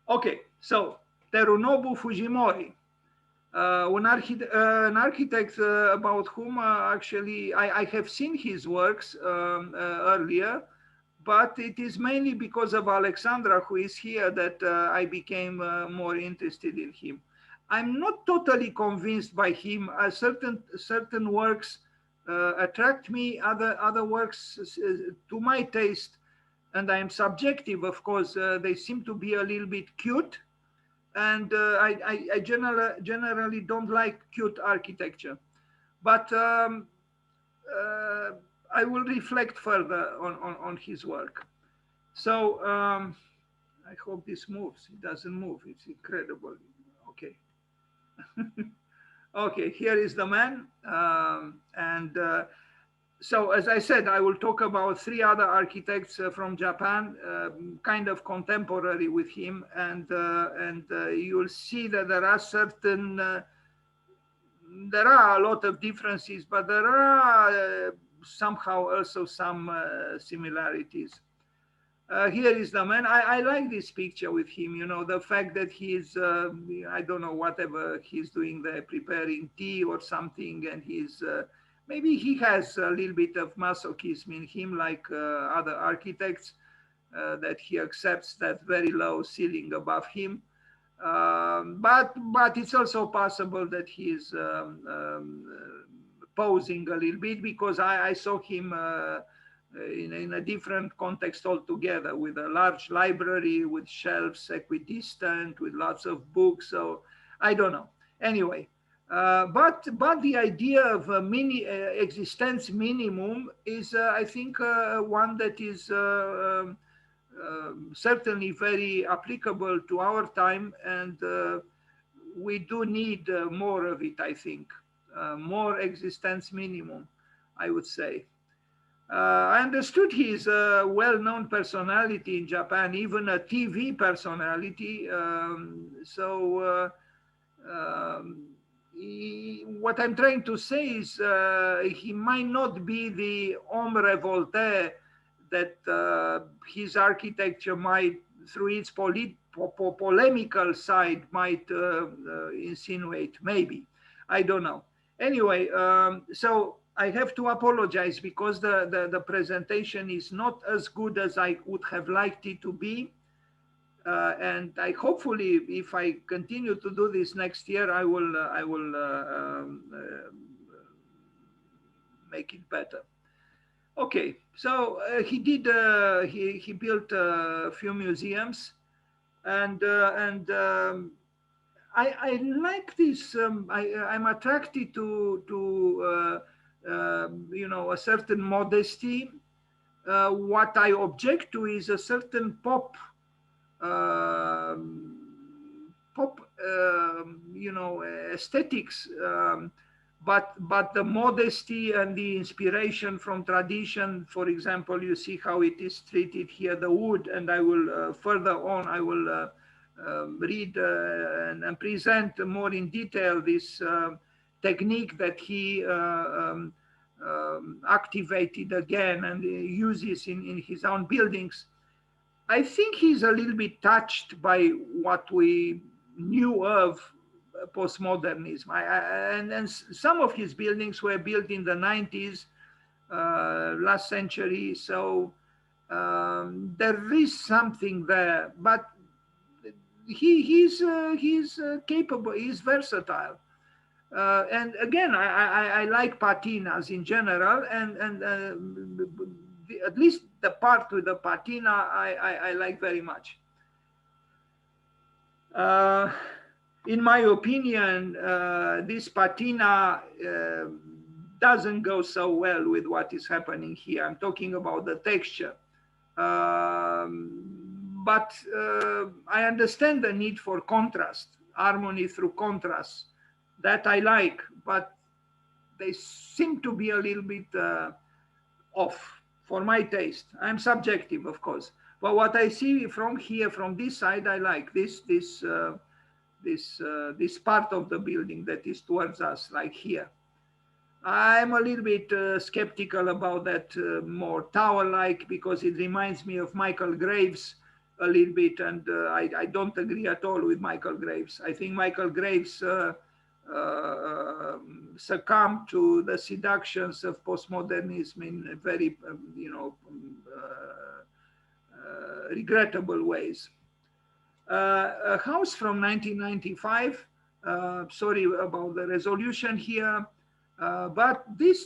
Okay, so Terunobu Fujimori, an architect about whom actually I have seen his works earlier, but it is mainly because of Alexandra, who is here, that I became more interested in him. I'm not totally convinced by him. Certain works attract me. Other works, to my taste, and I am subjective, of course. They seem to be a little bit cute, and I generally don't like cute architecture. But uh, I will reflect further on his work. So I hope this moves. It doesn't move. It's incredible. Okay. Okay, here is the man. And so, as I said, I will talk about three other architects from Japan, kind of contemporary with him. And you'll see that there are a lot of differences, but there are somehow also some similarities. Here is the man. I like this picture with him. You know, the fact that he's, I don't know, whatever he's doing there, preparing tea or something, and he's, maybe he has a little bit of masochism in him, like other architects, that he accepts that very low ceiling above him. But it's also possible that he's posing a little bit, because I saw him in a different context altogether, with a large library, with shelves equidistant, with lots of books. So I don't know. Anyway, but the idea of a mini existence minimum is, I think, one that is certainly very applicable to our time, and we do need more of it, I think. More existence minimum, I would say. I understood he's a well-known personality in Japan, even a TV personality. What I'm trying to say is he might not be the homme revolté that his architecture might, through its polemical side, might insinuate. Maybe, I don't know. Anyway, so I have to apologize because the presentation is not as good as I would have liked it to be. And I hopefully, if I continue to do this next year, I will make it better. Okay, so he built a few museums, and I like this. I'm attracted to you know, a certain modesty. What I object to is a certain pop, you know, aesthetics. But the modesty and the inspiration from tradition, for example, you see how it is treated here, the wood, and I will further on, I will read and present more in detail this technique that he activated again and uses in his own buildings. I think he's a little bit touched by what we knew of postmodernism. And some of his buildings were built in the 90s, last century. So there is something there, but he's capable, he's versatile. And again, I like patinas in general, and at least the part with the patina I like very much. In my opinion, this patina doesn't go so well with what is happening here. I'm talking about the texture. But I understand the need for contrast, harmony through contrast. That I like, but they seem to be a little bit off for my taste. I'm subjective, of course, but what I see from here, from this side, I like this part of the building that is towards us, like here. I'm a little bit skeptical about that more tower-like, because it reminds me of Michael Graves' a little bit, and I don't agree at all with Michael Graves. I think Michael Graves succumbed to the seductions of postmodernism in very, regrettable ways. A house from 1995. Sorry about the resolution here, but this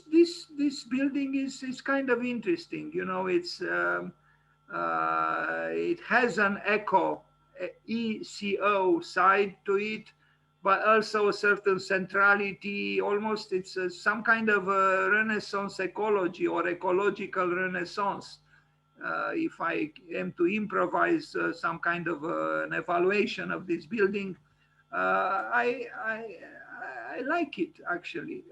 building is kind of interesting. You know, it has an ECO side to it, but also a certain centrality. Almost it's some kind of a Renaissance ecology or ecological Renaissance. If I am to improvise some kind of an evaluation of this building, I like it actually.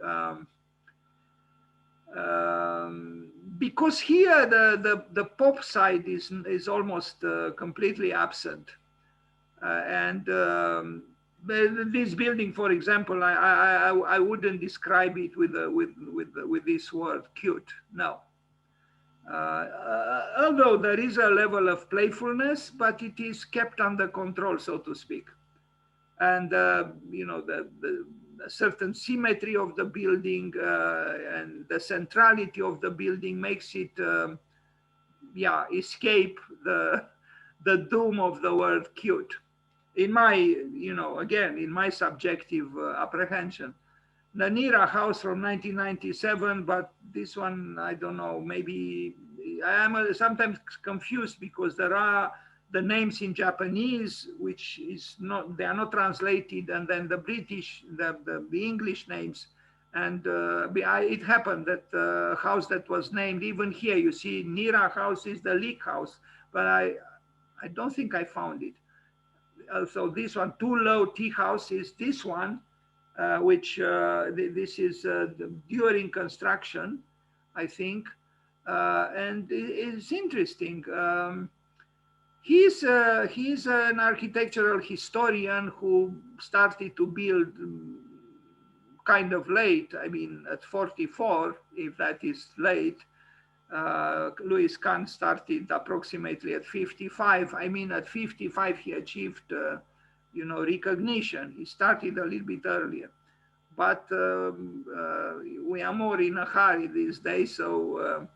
Because here the pop side is almost completely absent, and this building, for example, I wouldn't describe it with this word cute. No. Although there is a level of playfulness, but it is kept under control, so to speak. And you know, the certain symmetry of the building and the centrality of the building makes it, escape the doom of the word cute. In my, again, in my subjective apprehension. The Nira house from 1997, but this one, I don't know, maybe I am sometimes confused because there are the names in Japanese, which is not, they are not translated, and then the British, the English names. And it happened that the house that was named, even here, you see Nira house is the Leek house, but I don't think I found it. So this one, Too Low Tea House, is this one, which this is during construction, I think, and it's interesting. He's an architectural historian who started to build kind of late. I mean, at 44, if that is late. Louis Kahn started approximately at 55. I mean, at 55, he achieved, recognition. He started a little bit earlier, but we are more in a hurry these days. So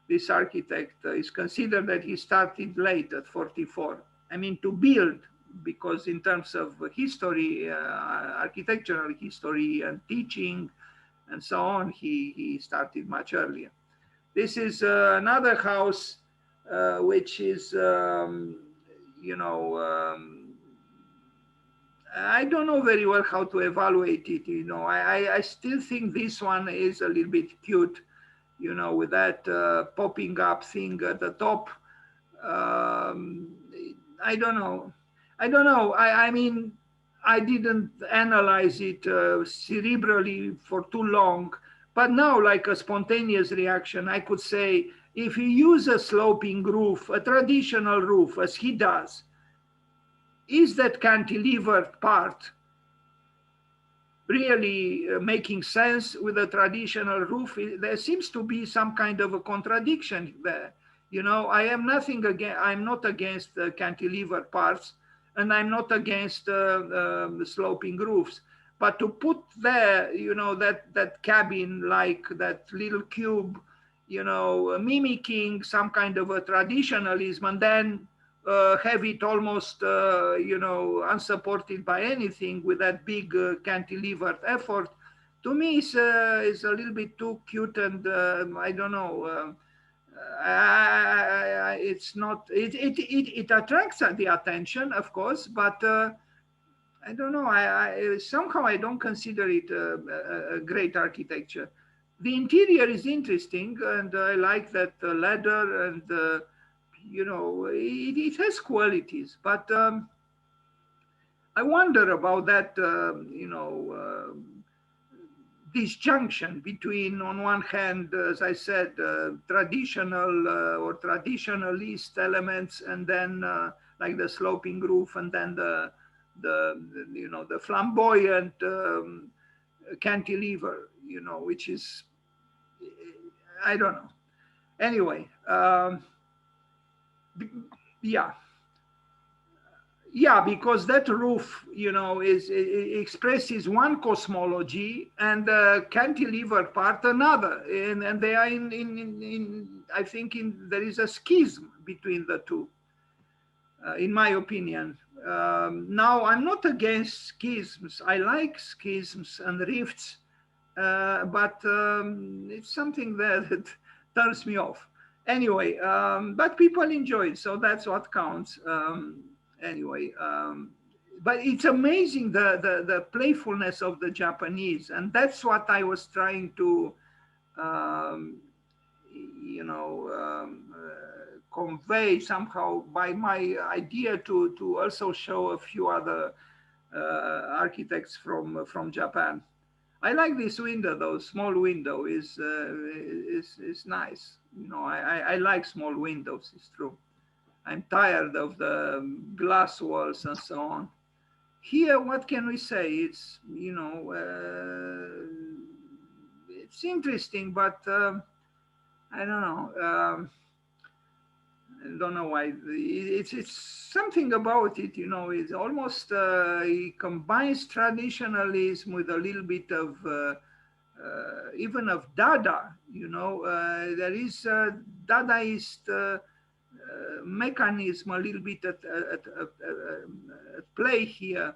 this architect is considered that he started late at 44. I mean, to build, because in terms of history, architectural history and teaching and so on, he started much earlier. This is another house, which is, I don't know very well how to evaluate it. I still think this one is a little bit cute, with that popping up thing at the top. I don't know. I mean, I didn't analyze it cerebrally for too long. But now, like a spontaneous reaction, I could say, if you use a sloping roof, a traditional roof, as he does, is that cantilevered part really making sense with a traditional roof? There seems to be some kind of a contradiction there. I am nothing against, I'm not against the cantilevered parts, and I'm not against the sloping roofs. But to put there, that cabin, like that little cube, mimicking some kind of a traditionalism, and then have it almost, unsupported by anything with that big cantilevered effort, to me is a little bit too cute, and I don't know. It's not. It attracts the attention, of course, but. I don't know. Somehow I don't consider it a great architecture. The interior is interesting, and I like that leather, and it has qualities. But I wonder about that, disjunction between, on one hand, as I said, traditional or traditionalist elements, and then like the sloping roof, and then the flamboyant cantilever, which is, I don't know. Anyway, yeah. Yeah, because that roof, you know, it expresses one cosmology and cantilever part another, and they are in I think there is a schism between the two, in my opinion. Now, I'm not against schisms. I like schisms and rifts, but it's something that turns me off. Anyway, but people enjoy it, so that's what counts. Anyway, but it's amazing the playfulness of the Japanese, and that's what I was trying to, um, you know, convey somehow by my idea to also show a few other architects from Japan. I like this window though. Small window is nice. You know, I like small windows. It's true. I'm tired of the glass walls and so on. Here, what can we say? It's, you know, it's interesting, but I don't know. I don't know why. It's something about it, you know. It's almost it combines traditionalism with a little bit of even of Dada. You know, there is a Dadaist mechanism a little bit at play here.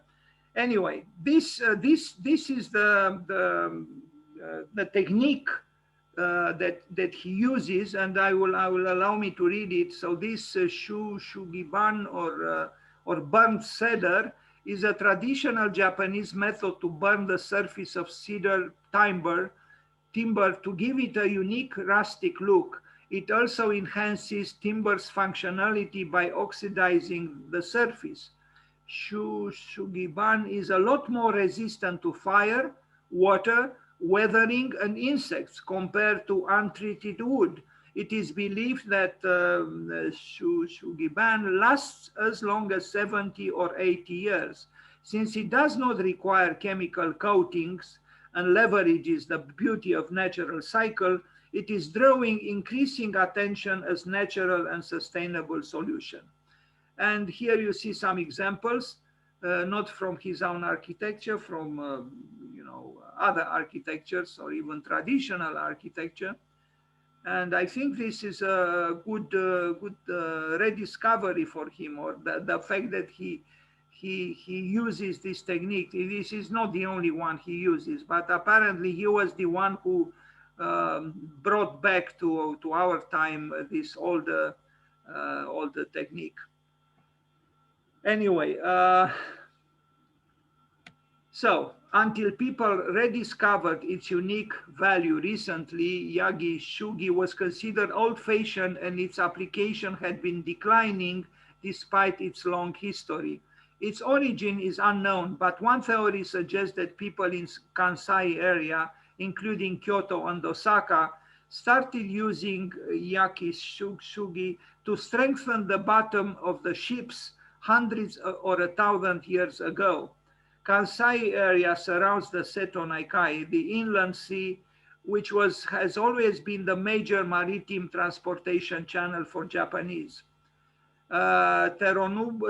Anyway, this is the technique that he uses, and I will allow me to read it. So this shugiban or burnt cedar is a traditional Japanese method to burn the surface of cedar timber to give it a unique rustic look. It also enhances timber's functionality by oxidizing the surface. Shugiban is a lot more resistant to fire, water, weathering, and insects compared to untreated wood. It is believed that Shugiban lasts as long as 70 or 80 years. Since it does not require chemical coatings and leverages the beauty of natural cycle, it is drawing increasing attention as natural and sustainable solution. And here you see some examples, not from his own architecture, from you know, other architectures or even traditional architecture. And I think this is a good rediscovery for him, or the fact that he uses this technique. This is not the only one he uses, but apparently he was the one who brought back to our time this older technique. Anyway, so until people rediscovered its unique value recently, Yagi Shugi was considered old-fashioned and its application had been declining despite its long history. Its origin is unknown, but one theory suggests that people in Kansai area, including Kyoto and Osaka, started using Yaki Shugi to strengthen the bottom of the ships hundreds or 1,000 years ago. Kansai area surrounds the Seto Naikai, the inland sea, which has always been the major maritime transportation channel for Japanese. Terunobu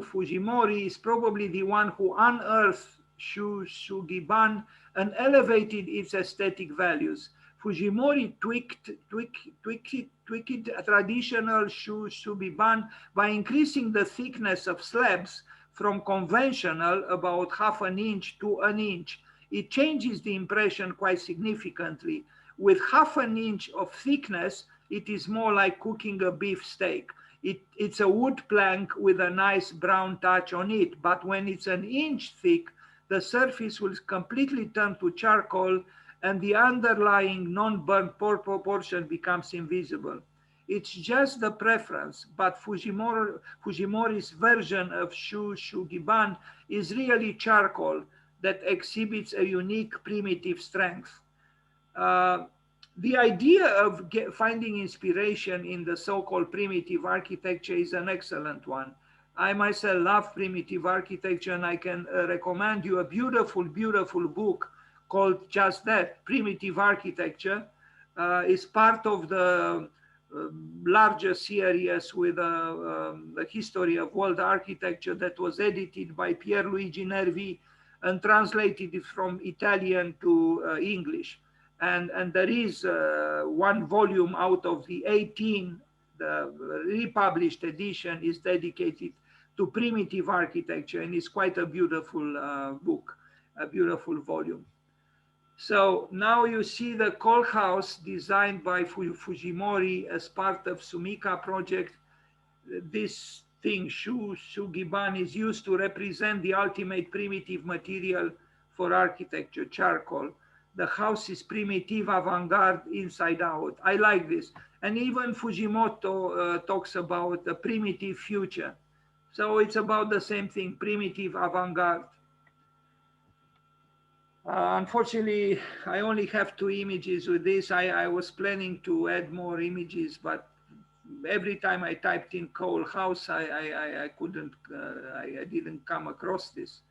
Fujimori is probably the one who unearthed Shugiban and elevated its aesthetic values. Fujimori tweaked traditional Shugiban by increasing the thickness of slabs from conventional about half an inch to an inch. It changes the impression quite significantly. With half an inch of thickness, it is more like cooking a beef steak. It's a wood plank with a nice brown touch on it, but when it's an inch thick, the surface will completely turn to charcoal and the underlying non-burnt portion becomes invisible. It's just the preference, but Fujimori's version of Shugiban is really charcoal that exhibits a unique primitive strength. The idea of finding inspiration in the so-called primitive architecture is an excellent one. I myself love primitive architecture, and I can recommend you a beautiful, beautiful book called just that, Primitive Architecture. It's part of the larger series with the history of world architecture that was edited by Pierluigi Nervi and translated from Italian to English. And there is one volume out of the 18, the republished edition is dedicated to primitive architecture, and it's quite a beautiful book, a beautiful volume. So now you see the coal house designed by Fujimori as part of Sumika project. This thing, Shugiban, is used to represent the ultimate primitive material for architecture, charcoal. The house is primitive, avant-garde, inside out. I like this. And even Fujimoto talks about the primitive future. So it's about the same thing, primitive, avant-garde. Unfortunately, I only have 2 images with this. I was planning to add more images, but every time I typed in coal house, I couldn't, I didn't come across this.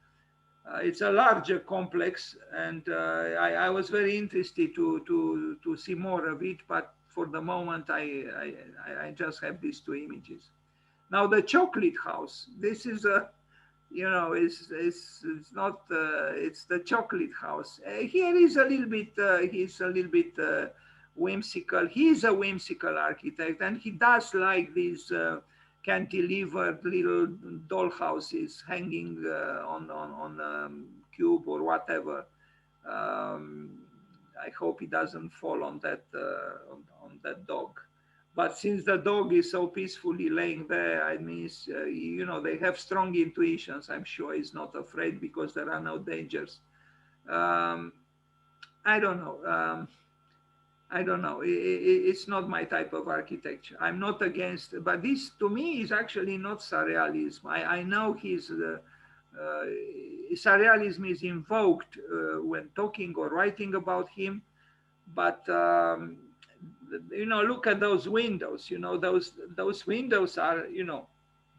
It's a larger complex, and I was very interested to see more of it, but for the moment, I just have these 2 images. Now the chocolate house, this is a, you know, it's not, it's the chocolate house. Here is a little bit, he's a little bit whimsical. He's a whimsical architect, and he does like these cantilevered little doll houses hanging on cube or whatever. I hope he doesn't fall on that on that dog. But since the dog is so peacefully laying there, I mean, you know, they have strong intuitions. I'm sure he's not afraid because there are no dangers. I don't know. I don't know. It's not my type of architecture. I'm not against, but this to me is actually not surrealism. I know surrealism is invoked when talking or writing about him, but you know, look at those windows. You know, those windows are, you know,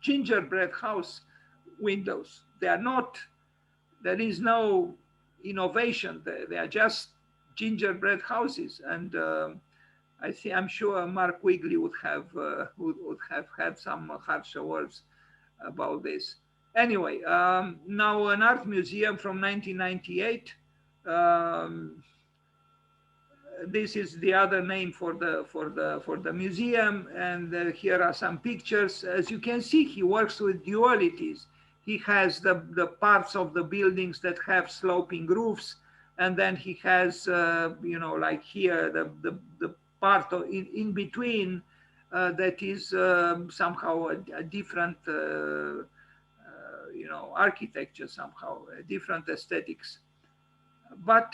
gingerbread house windows. They are not. There is no innovation there. They are just gingerbread houses, and I'm sure Mark Wigley would have had some harsher words about this. Anyway, now an art museum from 1998. This is the other name for the museum, and here are some pictures. As you can see, he works with dualities. He has the parts of the buildings that have sloping roofs, and then he has you know, like here the part of, in between that is somehow a different you know, architecture, somehow different aesthetics, but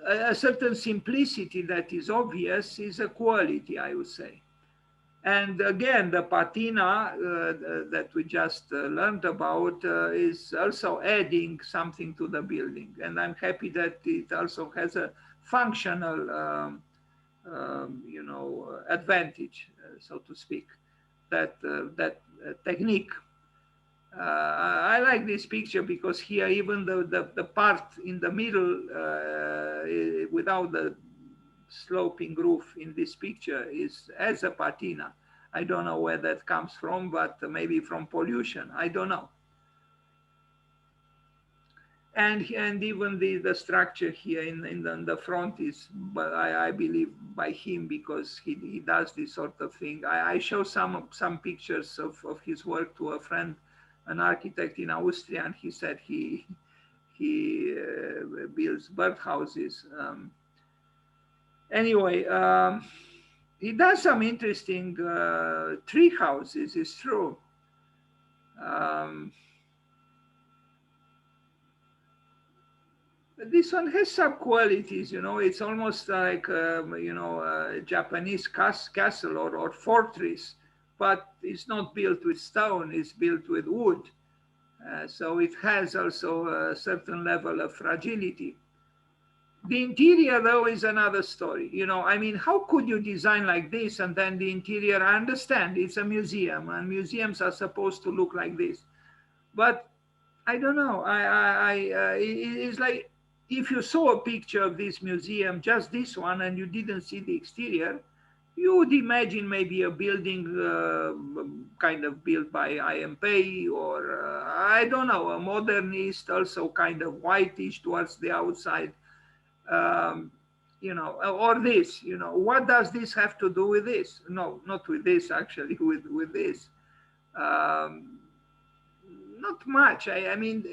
a certain simplicity that is obvious is a quality, I would say. And again, the patina that we just learned about is also adding something to the building. And I'm happy that it also has a functional, you know, advantage, so to speak, that technique. I like this picture because here even the part in the middle without the sloping roof in this picture is as a patina. I don't know where that comes from, but maybe from pollution. I don't know. And even the structure here in the front is, but I believe by him, because he does this sort of thing. I show some pictures of his work to a friend, an architect in Austria, and he said he builds birdhouses. Anyway, he does some interesting tree houses, it's true. This one has some qualities, you know, it's almost like, you know, a Japanese castle or fortress, but it's not built with stone, it's built with wood. So it has also a certain level of fragility. The interior, though, is another story. You know, I mean, how could you design like this and then the interior? I understand it's a museum, and museums are supposed to look like this, but I don't know. It's like if you saw a picture of this museum, just this one, and you didn't see the exterior, You would imagine maybe a building kind of built by IMP, or I don't know, a modernist, also kind of whitish towards the outside. Um, or this, what does this have to do with this? No, not with this, actually, with this. Um, Not much. I mean,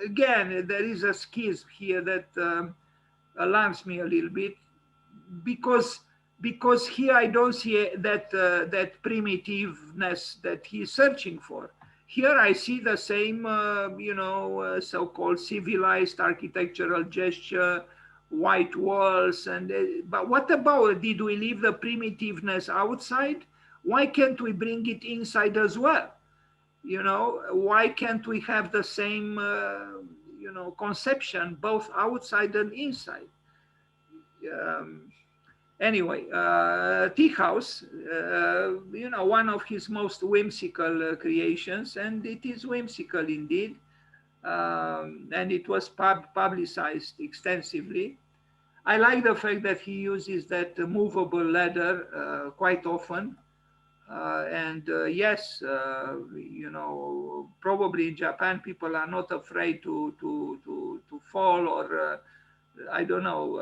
again, there is a schism here that alarms me a little bit, because here I don't see that primitiveness that he's searching for. Here I see the same, so-called civilized architectural gesture, white walls, and but what about, did we leave the primitiveness outside? Why can't we bring it inside as well? Why can't we have the same, conception both outside and inside? Um, Anyway, Tea House, one of his most whimsical creations, and it is whimsical indeed, and it was publicized extensively. I like the fact that he uses that movable ladder quite often. And yes, probably in Japan, people are not afraid to fall, or I don't know.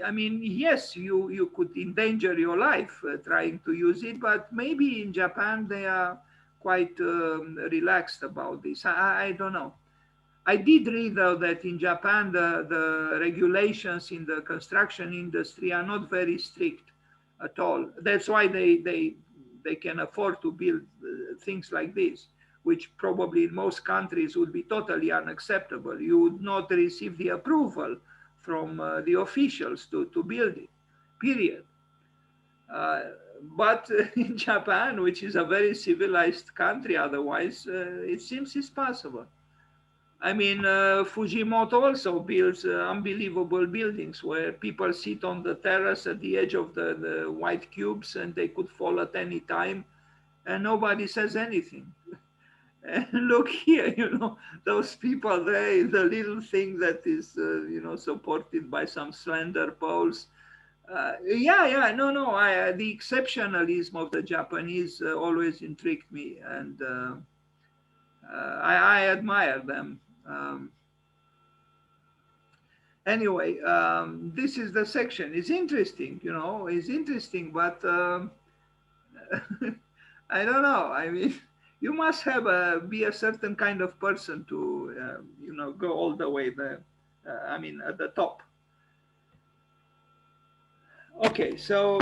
I mean, yes, you could endanger your life trying to use it, but maybe in Japan they are quite relaxed about this. I don't know. I did read, though, that in Japan the regulations in the construction industry are not very strict at all. That's why they can afford to build things like this, which probably in most countries would be totally unacceptable. You would not receive the approval from the officials to build it, period. Uh, but in Japan, which is a very civilized country otherwise, it seems it's possible. I mean, Fujimoto also builds unbelievable buildings where people sit on the terrace at the edge of the white cubes, and they could fall at any time, and nobody says anything. And look here, those people there, the little thing that is, supported by some slender poles. No, the exceptionalism of the Japanese always intrigued me, and I admire them. Anyway, this is the section. It's interesting, it's interesting, but I don't know. I mean, you must be a certain kind of person to, go all the way there. I mean, at the top. Okay, so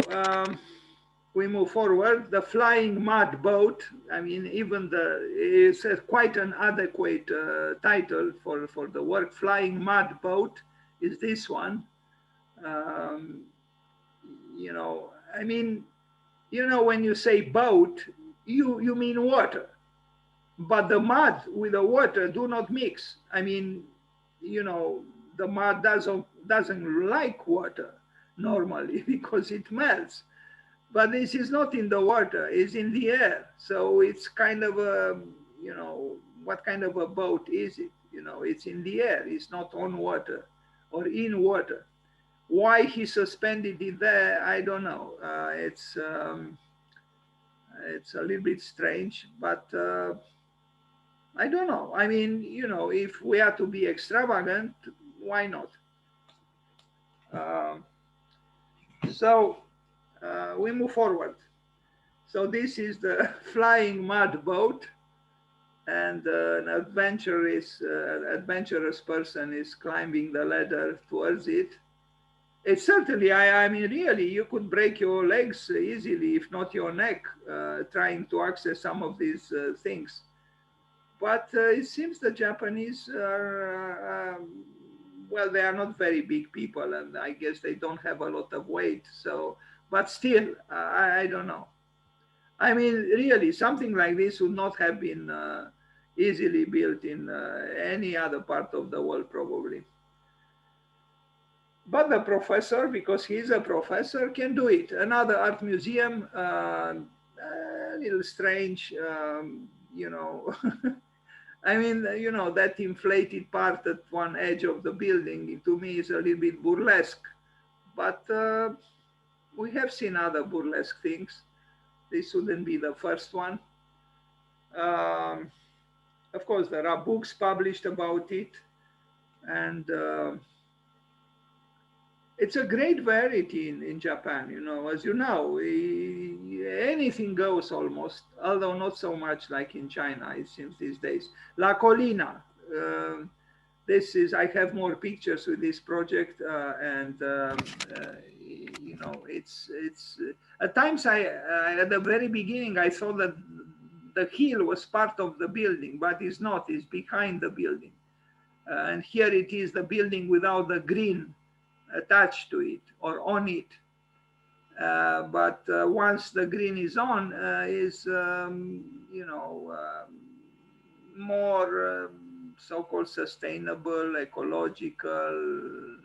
we move forward. The flying mud boat. I mean, even it's quite an adequate title for the work. Flying mud boat is this one. Um, I mean, when you say boat, you mean water, but the mud with the water do not mix. I mean, the mud doesn't like water normally because it melts. But this is not in the water, it's in the air. So it's kind of a, what kind of a boat is it? It's in the air, it's not on water or in water. Why he suspended it there, I don't know. It's a little bit strange, but I don't know. I mean, if we are to be extravagant, why not? Uh, so we move forward. So this is the flying mud boat, and an adventurous person is climbing the ladder towards it. It's certainly, I mean, really, you could break your legs easily, if not your neck, trying to access some of these things. But it seems the Japanese are, well, they are not very big people, and I guess they don't have a lot of weight. So, but still, I don't know. I mean, really, something like this would not have been easily built in any other part of the world, probably. But the professor, because he's a professor, can do it. Another art museum, a little strange, I mean, that inflated part at one edge of the building, to me is a little bit burlesque. But we have seen other burlesque things. This wouldn't be the first one. Um, of course, there are books published about it, and it's a great variety in Japan. You know, as you know, anything goes almost, although not so much like in China, it seems these days. La Colina. This is, I have more pictures with this project, and you know, it's at times I at the very beginning I thought that the hill was part of the building, but it's not. It's behind the building, and here it is, the building without the green attached to it or on it. But once the green is on, is you know, more so-called sustainable, ecological,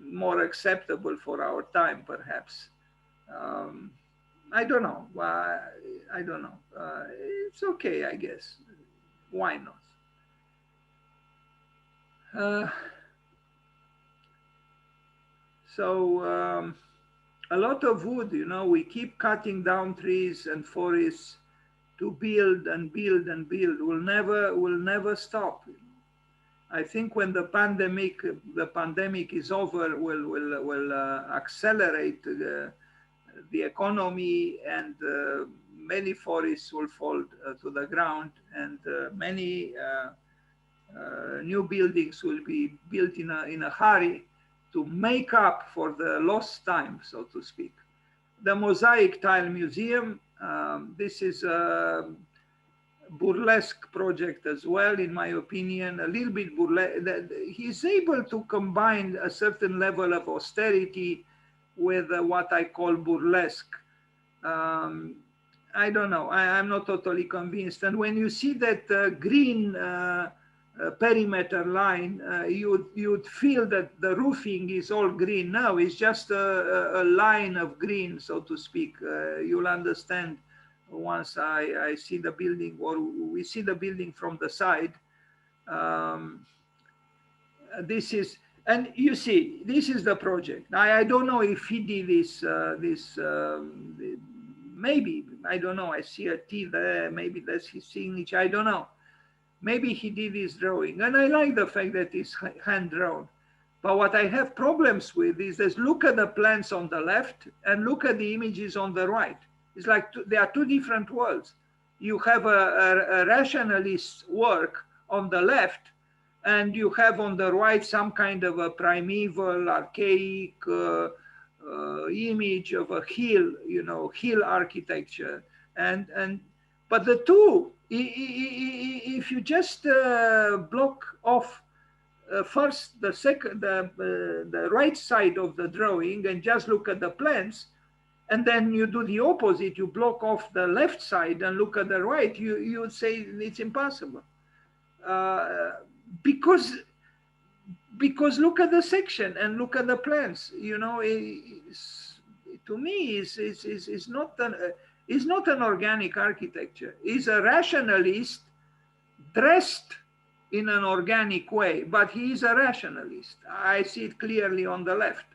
more acceptable for our time, perhaps. Um, I don't know. I don't know. It's okay, I guess. Why not? Uh, so a lot of wood, you know, we keep cutting down trees and forests to build and build and build. Will never stop. I think when the pandemic is over, will accelerate the economy, and many forests will fall to the ground, and many new buildings will be built in a hurry to make up for the lost time, so to speak. The Mosaic Tile Museum, this is a burlesque project as well, in my opinion, a little bit burlesque. He's able to combine a certain level of austerity with what I call burlesque. Um, I don't know. I'm not totally convinced. And when you see that green perimeter line, you'd feel that the roofing is all green. No, it's just a line of green, so to speak. You'll understand once I see the building, or we see the building from the side. Um, this is, and you see, this is the project. I don't know if he did maybe, I don't know. I see a T there. Maybe that's his signature. I don't know. Maybe he did his drawing. And I like the fact that it's hand drawn. But what I have problems with is this: look at the plans on the left and look at the images on the right. It's like they are two different worlds. You have a rationalist work on the left, and you have on the right some kind of a primeval, archaic image of a hill, you know, hill architecture. And but the two, if you just block off first the right side of the drawing and just look at the plans, and then you do the opposite, you block off the left side and look at the right, you would say it's impossible. Uh, because look at the section and look at the plans. You know, to me, it's not an organic architecture. It's a rationalist dressed in an organic way, but he is a rationalist. I see it clearly on the left.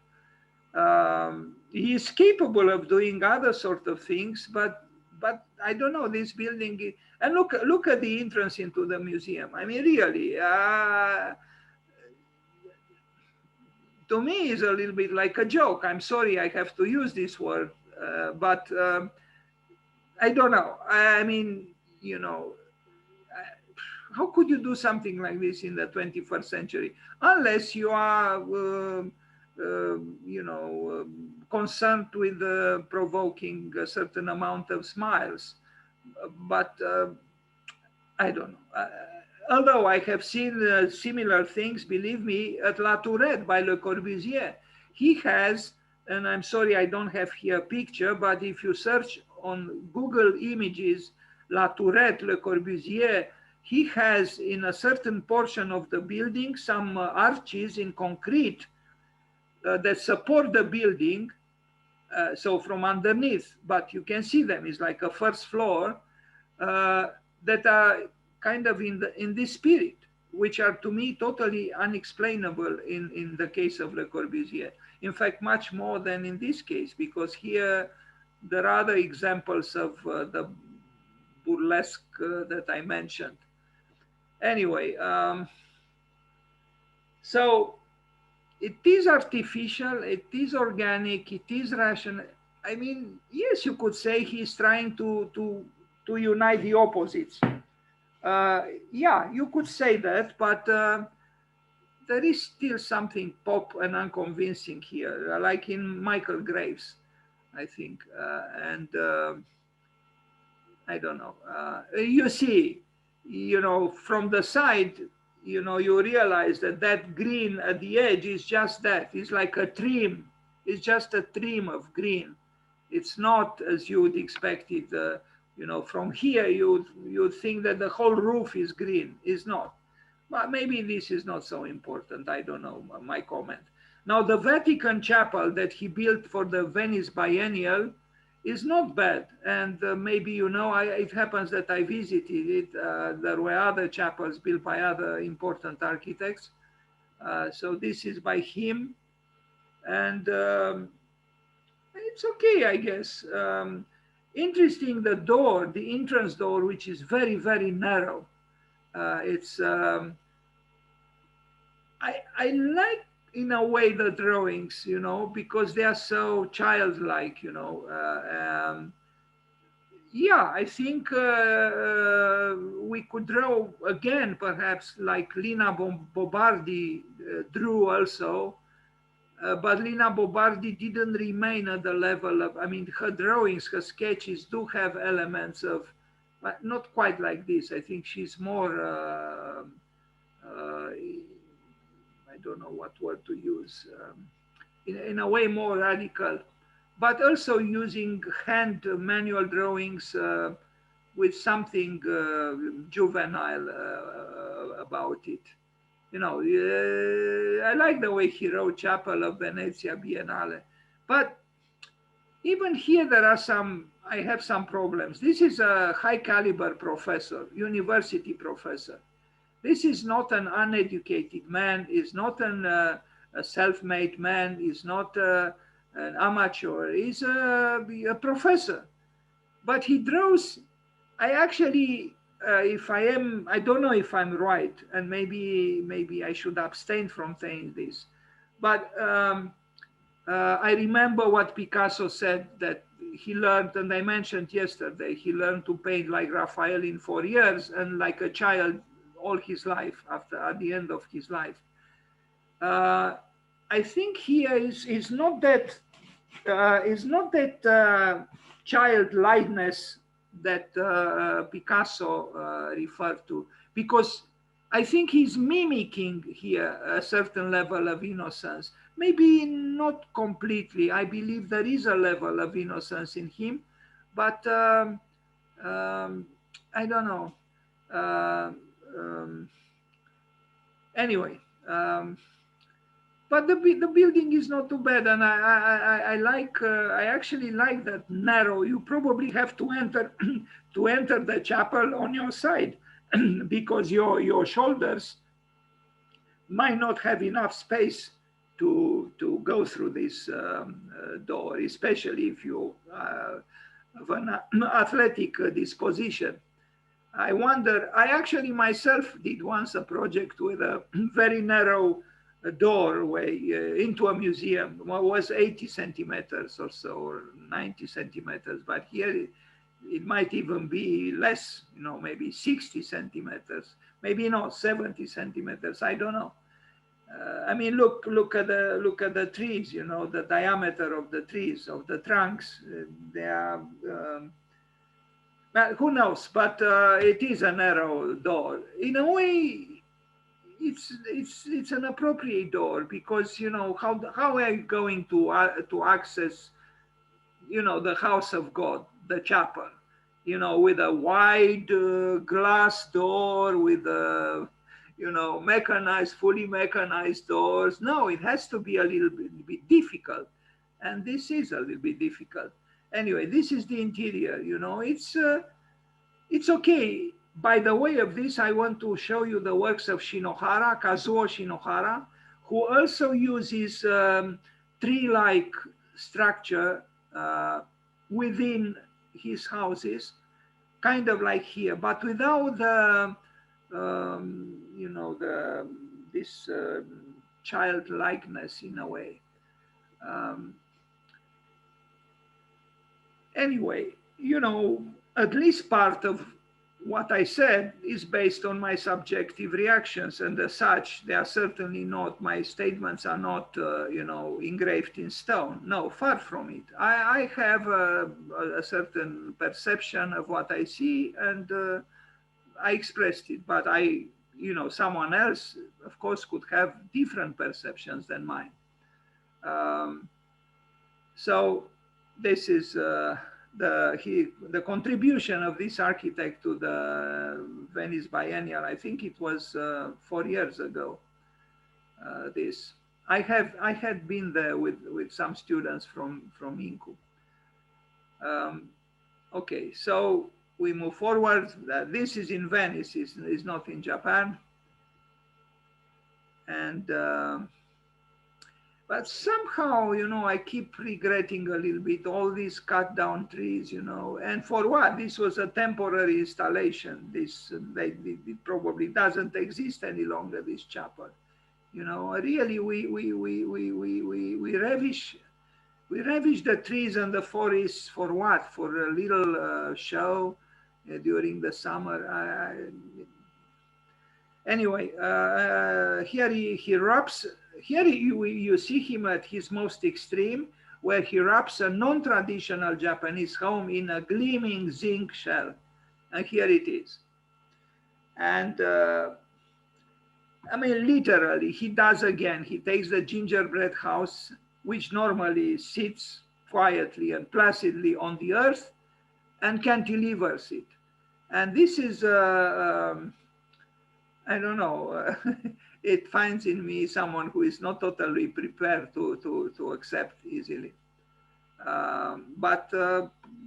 He is capable of doing other sort of things, but I don't know, this building. And look at the entrance into the museum. I mean, really, to me, is a little bit like a joke. I'm sorry I have to use this word, but I don't know. I mean, you know, how could you do something like this in the 21st century? Unless you are, you know, concerned with provoking a certain amount of smiles. But I don't know. Although I have seen similar things, believe me, at La Tourette by Le Corbusier. He has, and I'm sorry I don't have here a picture, but if you search on Google Images, La Tourette, Le Corbusier, he has in a certain portion of the building some arches in concrete that support the building. So from underneath, but you can see them, it's like a first floor, that are kind of in this spirit, which are to me totally unexplainable in the case of Le Corbusier. In fact, much more than in this case, because here there are other examples of the burlesque that I mentioned. Anyway, so it is artificial, it is organic, it is rational. I mean, yes, you could say he's trying to unite the opposites. Yeah, you could say that, but there is still something pop and unconvincing here, like in Michael Graves, I think. And I don't know. You see, from the side, you realize that that green at the edge is just that. It's like a trim. It's just a trim of green. It's not as you would expect it. From here, you think that the whole roof is green. It's not. But maybe this is not so important. I don't know, my comment. Now, the Vatican Chapel that he built for the Venice Biennial is not bad. And maybe, it happens that I visited it. There were other chapels built by other important architects. So this is by him. And it's okay, I guess. Interesting, the door, the entrance door, which is very, very narrow. I like in a way the drawings, because they are so childlike, yeah, I think we could draw again, perhaps like Lina Bobardi drew also, but Lina Bobardi didn't remain at the level of, I mean, her drawings, her sketches do have elements of, but not quite like this. I think she's more, I don't know what word to use, in a way more radical, but also using hand manual drawings with something juvenile about it. I like the way he wrote Chapel of Venezia Biennale, but even here there are I have some problems. This is a high caliber professor, university professor. This is not an uneducated man, is not a self-made man, is not an amateur, he's a professor. But he draws, I actually, I don't know if I'm right, and maybe I should abstain from saying this, but I remember what Picasso said, that he learned, and I mentioned yesterday, he learned to paint like Raphael in 4 years and like a child all his life at the end of his life. I think here is not that childlikeness that Picasso referred to, because I think he's mimicking here a certain level of innocence. Maybe not completely. I believe there is a level of innocence in him, but I don't know. Anyway, but the building is not too bad, and I actually like that narrow. You probably have to enter to enter the chapel on your side because your shoulders might not have enough space to go through this door, especially if you have an athletic disposition. I wonder, I actually myself did once a project with a very narrow doorway into a museum. It was 80 centimeters or so, or 90 centimeters, but here it might even be less, maybe 60 centimeters, maybe not 70 centimeters, I don't know. I mean, look at the trees, the diameter of the trees, of the trunks, they are, who knows? But it is a narrow door. In a way, it's an appropriate door because how are you going to access the house of God, the chapel, with a wide glass door with a fully mechanized doors? No, it has to be a little bit difficult, and this is a little bit difficult. Anyway, this is the interior. It's okay. By the way of this, I want to show you the works of Shinohara, Kazuo Shinohara, who also uses tree-like structure within his houses, kind of like here, but without the, you know, this childlikeness in a way. Um, anyway, you know, at least part of what I said is based on my subjective reactions, and as such, they are certainly not, my statements are not, you know, engraved in stone. No, far from it. I have a certain perception of what I see, and I expressed it, but you know, someone else, of course, could have different perceptions than mine. Um, so this is the contribution of this architect to the Venice Biennial. I think it was 4 years ago. This I had been there with some students from INCU. Okay, so we move forward. This is in Venice, is not in Japan, and. But somehow, you know, I keep regretting a little bit all these cut down trees, you know, and for what? This was a temporary installation. It probably doesn't exist any longer, this chapel. You know, really, we ravish the trees and the forests for what? For a little show during the summer. Anyway, here he rubs, here you see him at his most extreme, where he wraps a non-traditional Japanese home in a gleaming zinc shell. And here it is. And I mean, literally, he does again. He takes the gingerbread house, which normally sits quietly and placidly on the earth, and cantilevers it. And this is I don't know, it finds in me someone who is not totally prepared to accept easily. But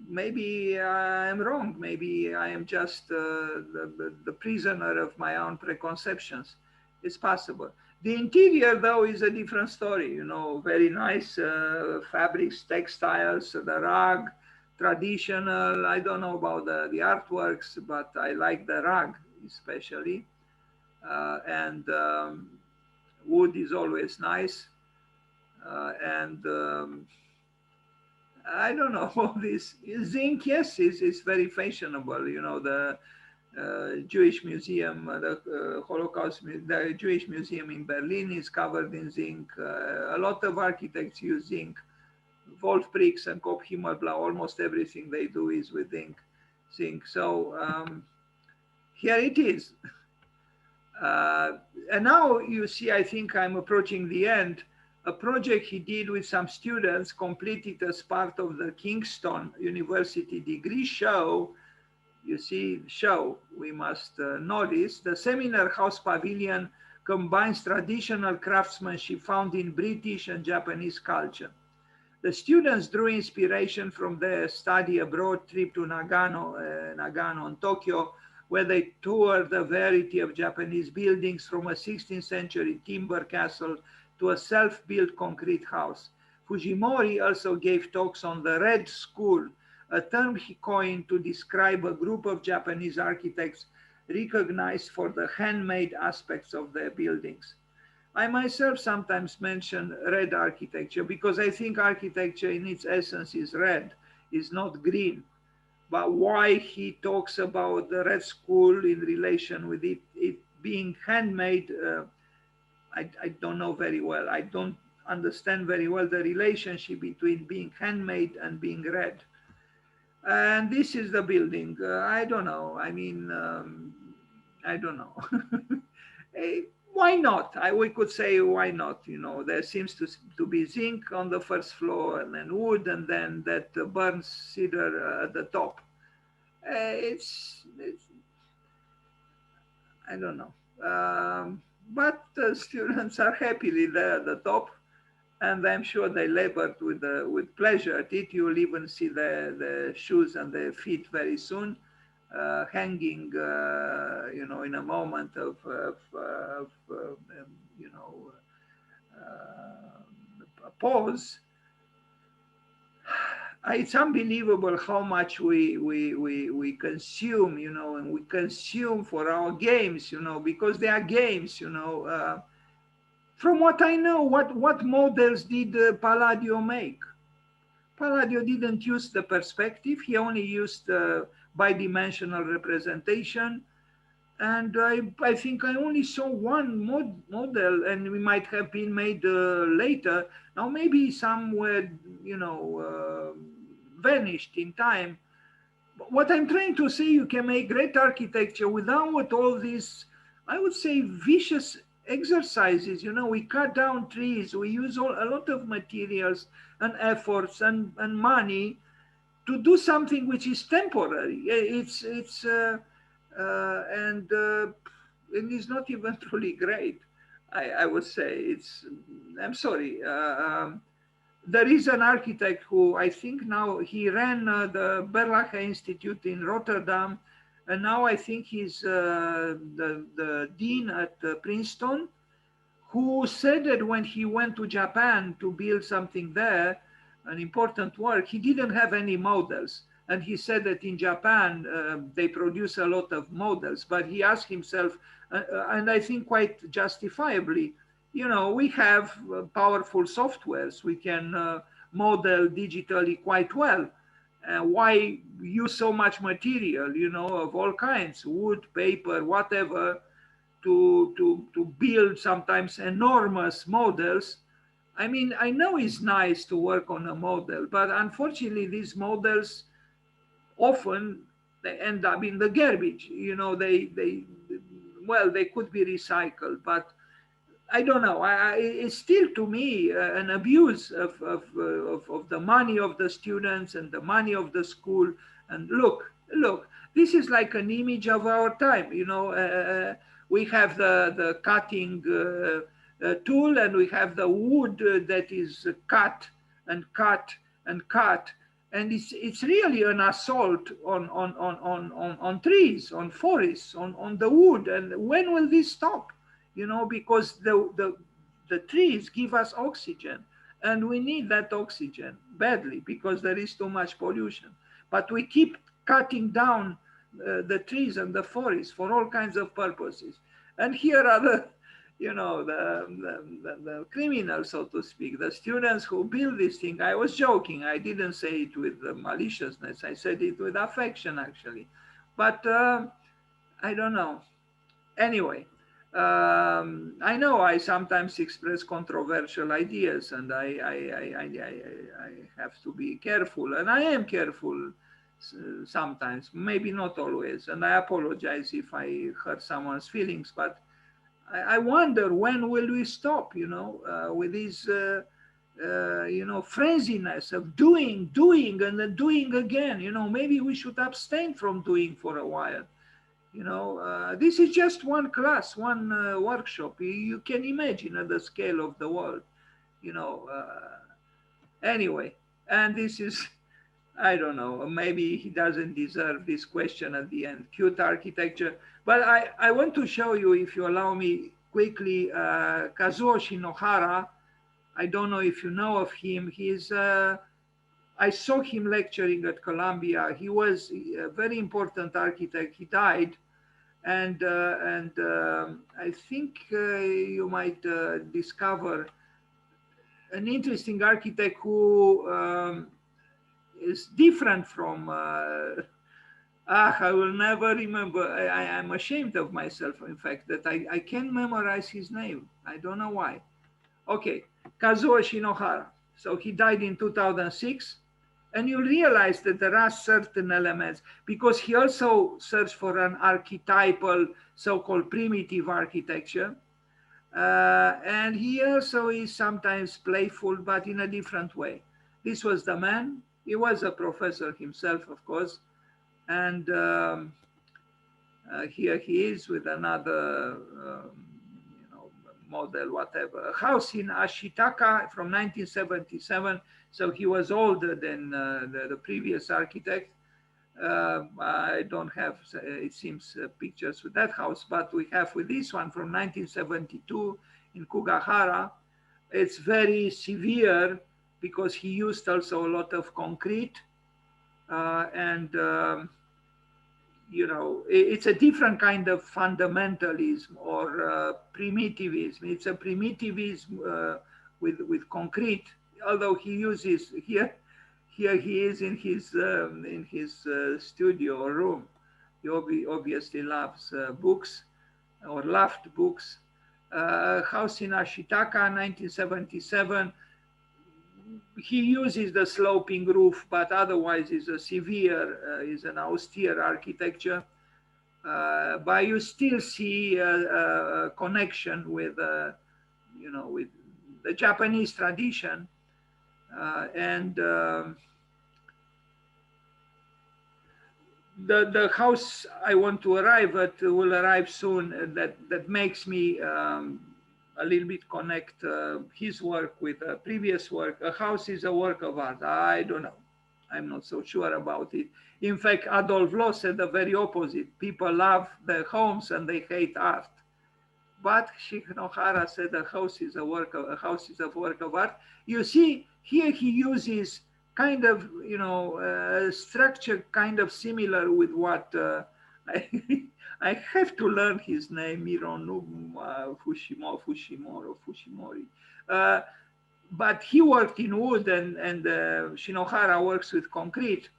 maybe I'm wrong. Maybe I am just the prisoner of my own preconceptions. It's possible. The interior, though, is a different story. You know, very nice fabrics, textiles, the rug, traditional. I don't know about the artworks, but I like the rug especially. And wood is always nice. And I don't know, all this zinc, yes, is very fashionable. You know, the Jewish Museum, the Holocaust, the Jewish Museum in Berlin is covered in zinc. A lot of architects use zinc. Wolf bricks and Kop Himmelblau, almost everything they do is with zinc. So here it is. And now you see, I think I'm approaching the end. A project he did with some students, completed as part of the Kingston University degree show. You see, show, we must notice, the seminar house pavilion combines traditional craftsmanship found in British and Japanese culture. The students drew inspiration from their study abroad trip to Nagano and Tokyo, where they toured a variety of Japanese buildings from a 16th century timber castle to a self-built concrete house. Fujimori also gave talks on the Red School, a term he coined to describe a group of Japanese architects recognized for the handmade aspects of their buildings. I myself sometimes mention red architecture because I think architecture in its essence is red, is not green. But why he talks about the Red School in relation with it being handmade, I don't know very well. I don't understand very well the relationship between being handmade and being red. And this is the building. I don't know. I mean, I don't know. Why not? We could say, why not? You know, there seems to be zinc on the first floor and then wood and then that burnt cedar at the top. It's I don't know. But students are happily there at the top, and I'm sure they labored with pleasure at it. You'll even see the shoes and the feet very soon, hanging, you know, in a moment of you know, pause, it's unbelievable how much we consume, you know, and we consume for our games, you know, because they are games, you know. From what I know, what models did Palladio make? Palladio didn't use the perspective. He only used bidimensional representation. And I think I only saw one model, and it might have been made later. Now maybe somewhere, you know, vanished in time. But what I'm trying to say, you can make great architecture without all these, I would say, vicious exercises. You know, we cut down trees, we use a lot of materials and efforts and money to do something which is temporary. And it is not even truly great. I would say it's. I'm sorry. There is an architect who I think now he ran the Berlage Institute in Rotterdam, and now I think he's the dean at Princeton, who said that when he went to Japan to build something there, an important work, he didn't have any models. And he said that in Japan, they produce a lot of models, but he asked himself, and I think quite justifiably, you know, we have powerful softwares. We can model digitally quite well. Why use so much material, you know, of all kinds, wood, paper, whatever, to build sometimes enormous models. I mean, I know it's nice to work on a model, but unfortunately, these models often they end up in the garbage. You know, they well, they could be recycled, but I don't know. It's still to me an abuse of the money of the students and the money of the school. And look, this is like an image of our time. You know, we have the cutting tool, and we have the wood that is cut and cut and cut. And it's really an assault on trees, on forests, on the wood. And when will this stop? You know, because the trees give us oxygen, and we need that oxygen badly because there is too much pollution. But we keep cutting down the trees and the forests for all kinds of purposes. And here are the, you know, the criminals, so to speak, the students who build this thing. I was joking. I didn't say it with maliciousness. I said it with affection, actually. But I don't know. Anyway, I know I sometimes express controversial ideas, and I have to be careful, and I am careful sometimes, maybe not always, and I apologize if I hurt someone's feelings, but I wonder when will we stop, you know, with this, you know, frenziness of doing, and then doing again. You know, maybe we should abstain from doing for a while. You know, this is just one class, one workshop. You can imagine at the scale of the world, you know. Anyway, and this is, I don't know, maybe he doesn't deserve this question at the end. Cute architecture. But I want to show you, if you allow me quickly, Kazuo Shinohara. I don't know if you know of him. He's I saw him lecturing at Columbia. He was a very important architect. He died, and I think you might discover an interesting architect who is different from. I will never remember. I'm ashamed of myself, in fact, that I can't memorize his name. I don't know why. Okay, Kazuo Shinohara. So he died in 2006. And you realize that there are certain elements, because he also searched for an archetypal, so-called primitive architecture. And he also is sometimes playful, but in a different way. This was the man. He was a professor himself, of course. And here he is with another model, whatever. A house in Ashitaka from 1977. So he was older than the previous architect. I don't have, it seems, pictures with that house, but we have with this one from 1972 in Kugahara. It's very severe because he used also a lot of concrete, and you know, it's a different kind of fundamentalism or primitivism. It's a primitivism with concrete, although he uses here. Here he is in his studio or room. He obviously loves books or loved books. House in Ashitaka, 1977. He uses the sloping roof, but otherwise is a severe, is an austere architecture. But you still see a connection with, you know, with the Japanese tradition, and the house I want to arrive at will arrive soon. That makes me a little bit connect his work with previous work. A house is a work of art. I don't know. I'm not so sure about it. In fact, Adolf Loos said the very opposite. People love their homes and they hate art. But Shinohara said a house is a work of art. You see, here he uses kind of, you know, structure kind of similar with what I, I have to learn his name, Fujimori. But he worked in wood, and Shinohara works with concrete.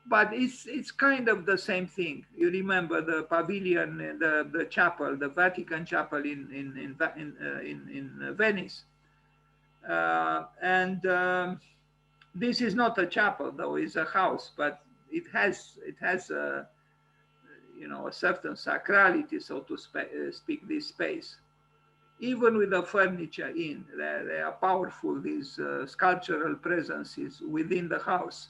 But it's kind of the same thing. You remember the pavilion, the chapel, the Vatican Chapel in Venice, and this is not a chapel though; it's a house, but it has a, you know, a certain sacrality, so to speak, this space. Even with the furniture in, they are powerful, these sculptural presences within the house.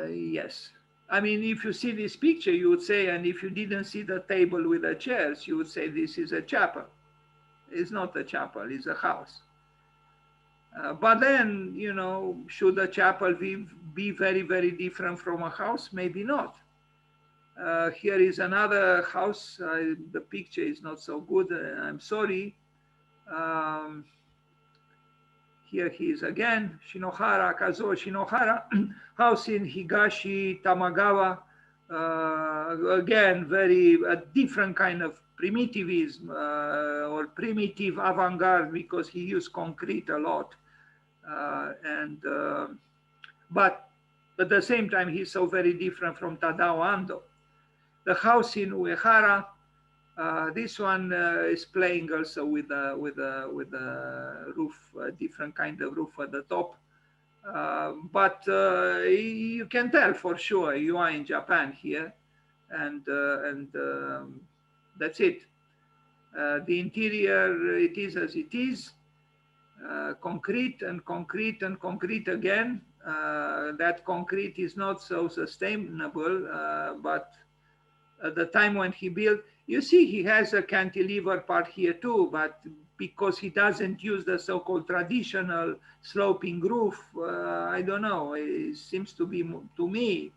Yes. I mean, if you see this picture, you would say, and if you didn't see the table with the chairs, you would say this is a chapel. It's not a chapel, it's a house. But then, you know, should a chapel be very, very different from a house? Maybe not. Here is another house. The picture is not so good. I'm sorry. Here he is again, Shinohara, Kazuo Shinohara, house in Higashi Tamagawa. Again, a different kind of primitivism or primitive avant-garde, because he used concrete a lot. But at the same time, he's so very different from Tadao Ando. The house in Uehara, this one is playing also with a roof, a different kind of roof at the top. But you can tell for sure you are in Japan here, and that's it. The interior, it is as it is, concrete and concrete and concrete again. That concrete is not so sustainable, but at the time when he built, you see he has a cantilever part here too, but because he doesn't use the so-called traditional sloping roof, I don't know, it seems to be, to me,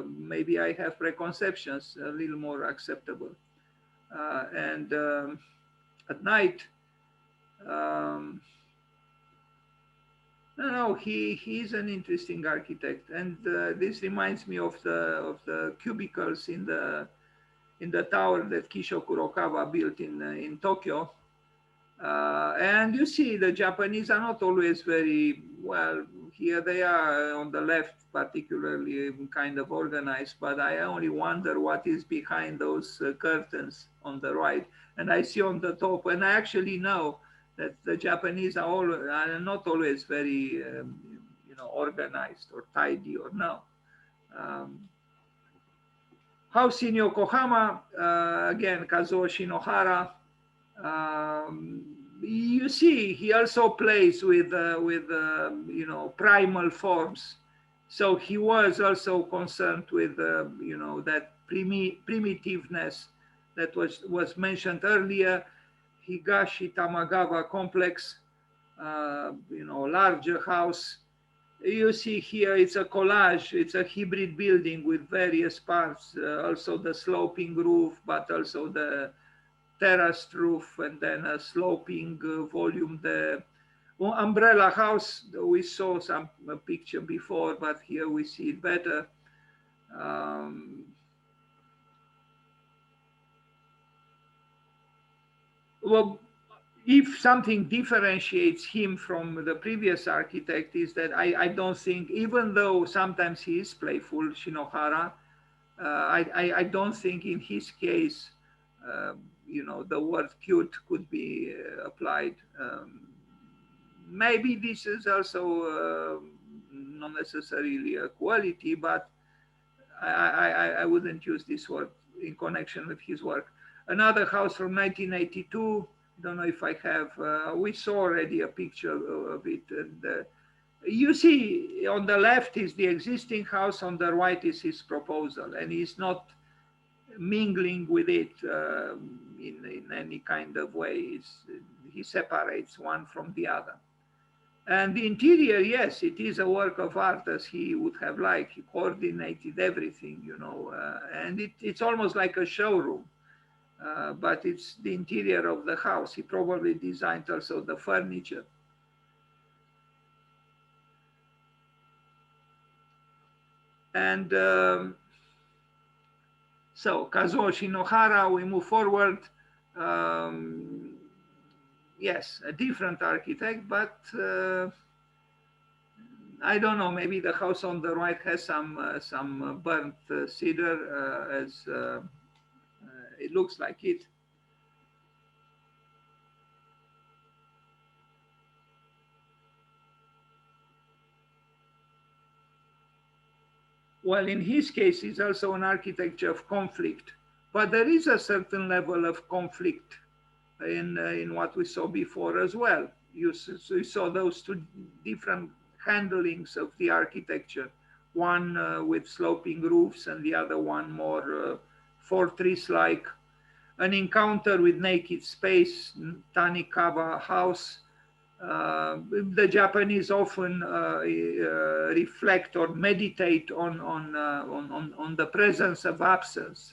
maybe I have preconceptions, a little more acceptable. And at night, no, he's an interesting architect, and this reminds me of the cubicles in the tower that Kisho Kurokawa built in Tokyo. And you see, the Japanese are not always very well. Here they are on the left, particularly kind of organized. But I only wonder what is behind those curtains on the right, and I see on the top, and I actually know that the Japanese are not always very, you know, organized or tidy or no. House in Yokohama, again, Kazuo Shinohara. You see, he also plays with you know, primal forms. So he was also concerned with you know, that primitiveness that was mentioned earlier. Higashi Tamagawa complex, you know, larger house, You see here, it's a collage, it's a hybrid building with various parts, also the sloping roof, but also the terraced roof, and then a sloping volume. The umbrella house, we saw some picture before, but here we see it better. Um, well, if something differentiates him from the previous architect is that I don't think, even though sometimes he is playful, Shinohara, I don't think in his case, uh, the word cute could be applied. Maybe this is also not necessarily a quality, but I wouldn't use this word in connection with his work. Another house from 1982. Don't know if I have. We saw already a picture of it. And you see, on the left is the existing house. On the right is his proposal, and he's not mingling with it in any kind of way. He separates one from the other. And the interior, yes, it is a work of art as he would have liked. He coordinated everything, and it's almost like a showroom, but it's the interior of the house. He probably designed also the furniture. And so Kazuo Shinohara, we move forward. Yes, a different architect, but I don't know. Maybe the house on the right has some burnt cedar, as it looks like it. Well, in his case, it's also an architecture of conflict, but there is a certain level of conflict in what we saw before as well. You saw those two different handlings of the architecture, one with sloping roofs and the other one more fortress-like. An encounter with naked space, Tanikawa house. The Japanese often reflect or meditate on the presence of absence.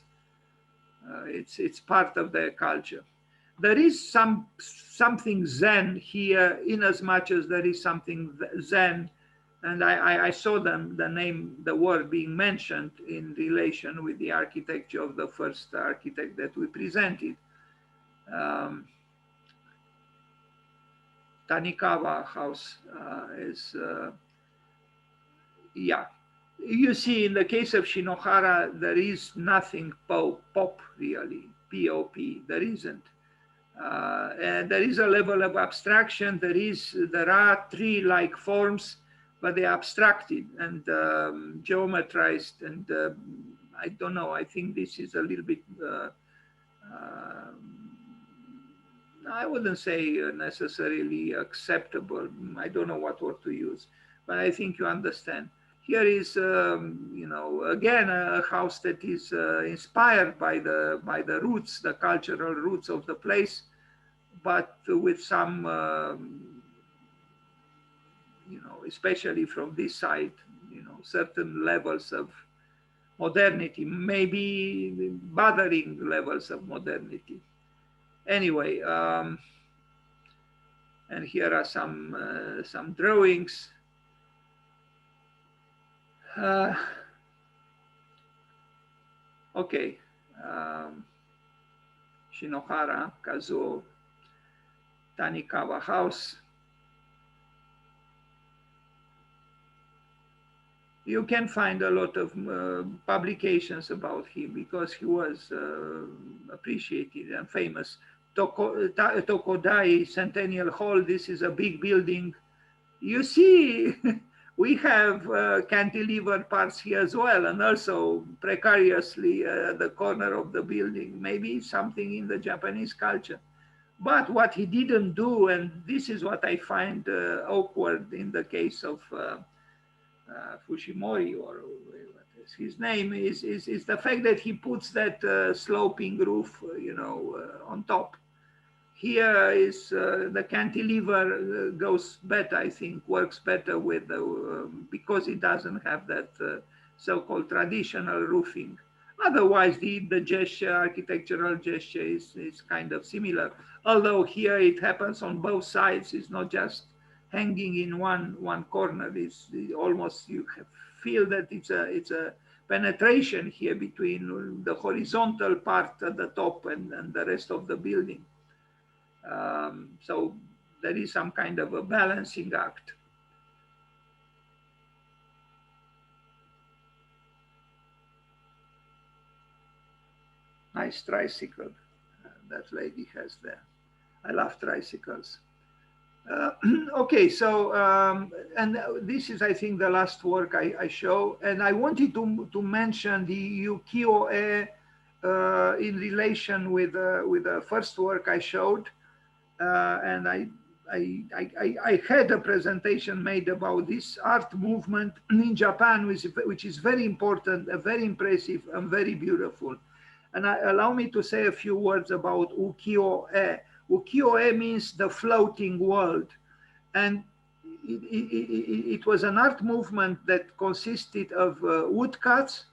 It's part of their culture. There is something Zen here, in as much as there is something Zen, and I saw the word being mentioned in relation with the architecture of the first architect that we presented. Tanikawa house is, yeah. You see, in the case of Shinohara, there is nothing pop really, P-O-P, there isn't. And there is a level of abstraction. There are tree-like forms, but they're abstracted and geometrized. And I don't know. I think this is a little bit. I wouldn't say necessarily acceptable. I don't know what word to use, but I think you understand. Here is, again, a house that is inspired by the roots, the cultural roots of the place, but with some, especially from this side, certain levels of modernity, maybe bothering levels of modernity. Anyway, and here are some drawings. Okay, Shinohara, Kazuo, Tanikawa house. You can find a lot of publications about him because he was appreciated and famous. Tokodai Centennial Hall, this is a big building. You see, we have cantilever parts here as well, and also precariously at the corner of the building, maybe something in the Japanese culture. But what he didn't do, and this is what I find awkward in the case of Fujimori, or what is his name, is the fact that he puts that sloping roof, on top. Here is the cantilever goes better, I think, works better with because it doesn't have that so-called traditional roofing. Otherwise, the gesture, architectural gesture is kind of similar. Although here it happens on both sides, it's not just hanging in one corner. It's almost you feel that it's a penetration here between the horizontal part at the top and the rest of the building. So there is some kind of a balancing act. Nice tricycle that lady has there. I love tricycles. Okay, so and this is, I think, the last work I show, and I wanted to mention the ukiyo-e in relation with the first work I showed, and I had a presentation made about this art movement in Japan, which is very important, very impressive, and very beautiful. And allow me to say a few words about ukiyo-e. Ukiyo-e means the floating world. And it was an art movement that consisted of woodcuts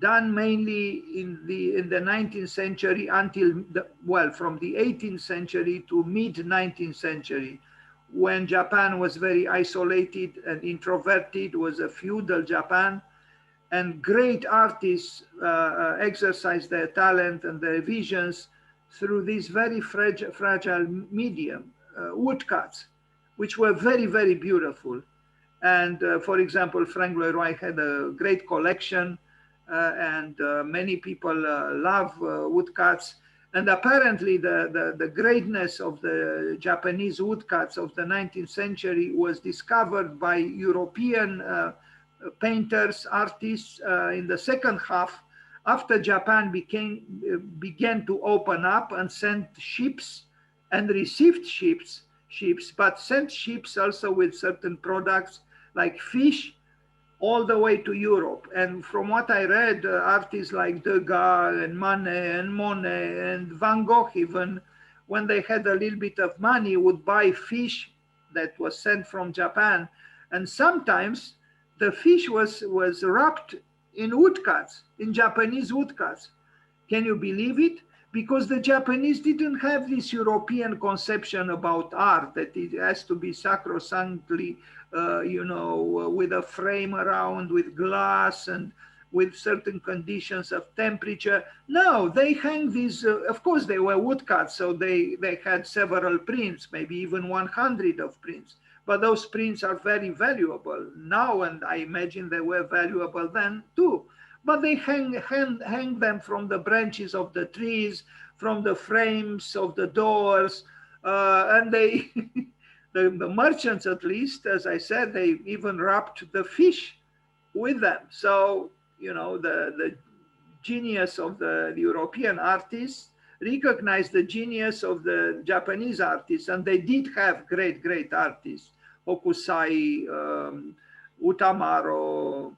done mainly in the 19th century until, from the 18th century to mid-19th century, when Japan was very isolated and introverted, was a feudal Japan, and great artists exercised their talent and their visions through this very fragile medium, woodcuts, which were very, very beautiful. And for example, Frank Leroy had a great collection, and many people love woodcuts. And apparently the greatness of the Japanese woodcuts of the 19th century was discovered by European painters, artists in the second half, after Japan began to open up and sent ships and received ships, but sent ships also with certain products like fish all the way to Europe. And from what I read, artists like Degas and Manet and Monet and Van Gogh, even when they had a little bit of money, would buy fish that was sent from Japan. And sometimes the fish was wrapped in woodcuts, in Japanese woodcuts. Can you believe it? Because the Japanese didn't have this European conception about art, that it has to be sacrosanctly, with a frame around, with glass and with certain conditions of temperature. No, they hang these, of course they were woodcuts, so they had several prints, maybe even 100 of prints. But those prints are very valuable now, and I imagine they were valuable then too. But they hang them from the branches of the trees, from the frames of the doors, and they, the merchants at least, as I said, they even wrapped the fish with them. So, the genius of the European artists recognized the genius of the Japanese artists, and they did have great, great artists. Hokusai, Utamaro,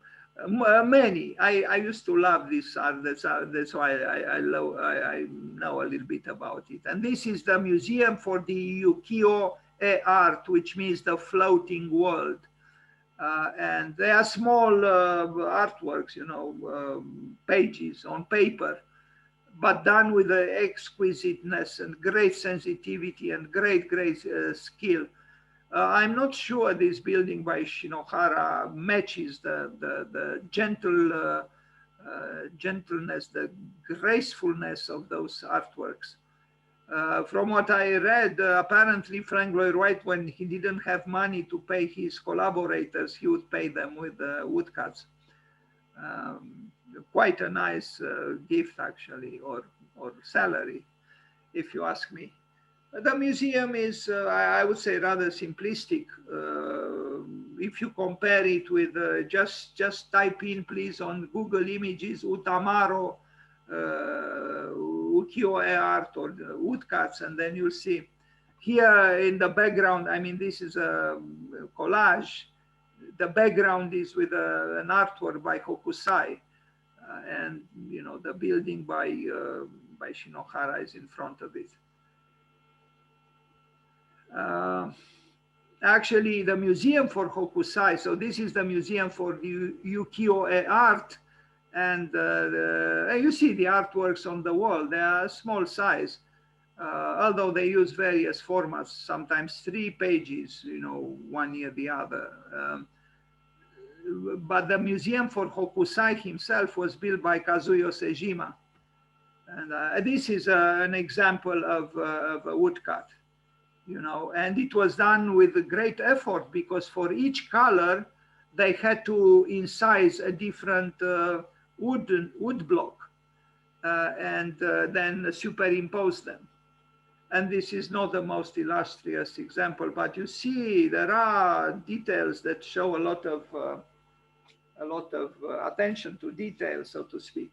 many. I used to love this art. That's why I know a little bit about it. And this is the museum for the ukiyo-e art, which means the floating world. And they are small artworks, pages on paper, but done with the exquisiteness and great sensitivity and great, great skill. I'm not sure this building by Shinohara matches the gentleness, the gracefulness of those artworks. From what I read, apparently Frank Lloyd Wright, when he didn't have money to pay his collaborators, he would pay them with woodcuts. Quite a nice gift, actually, or salary, if you ask me. The museum is, I would say, rather simplistic. If you compare it with just type in, please, on Google Images, Utamaro, ukiyo-e art, or woodcuts, and then you'll see. Here in the background, I mean, this is a collage. The background is with an artwork by Hokusai, and the building by Shinohara is in front of it. Actually, the Museum for Hokusai, so this is the Museum for the ukiyo-e art, and you see the artworks on the wall. They are small size, although they use various formats, sometimes 3 pages, you know, one near the other. But the Museum for Hokusai himself was built by Kazuyo Sejima. And this is an example of a woodcut, you know, and it was done with great effort because for each color, they had to incise a different wood block and then superimpose them. And this is not the most illustrious example, but you see there are details that show a lot of attention to detail, so to speak,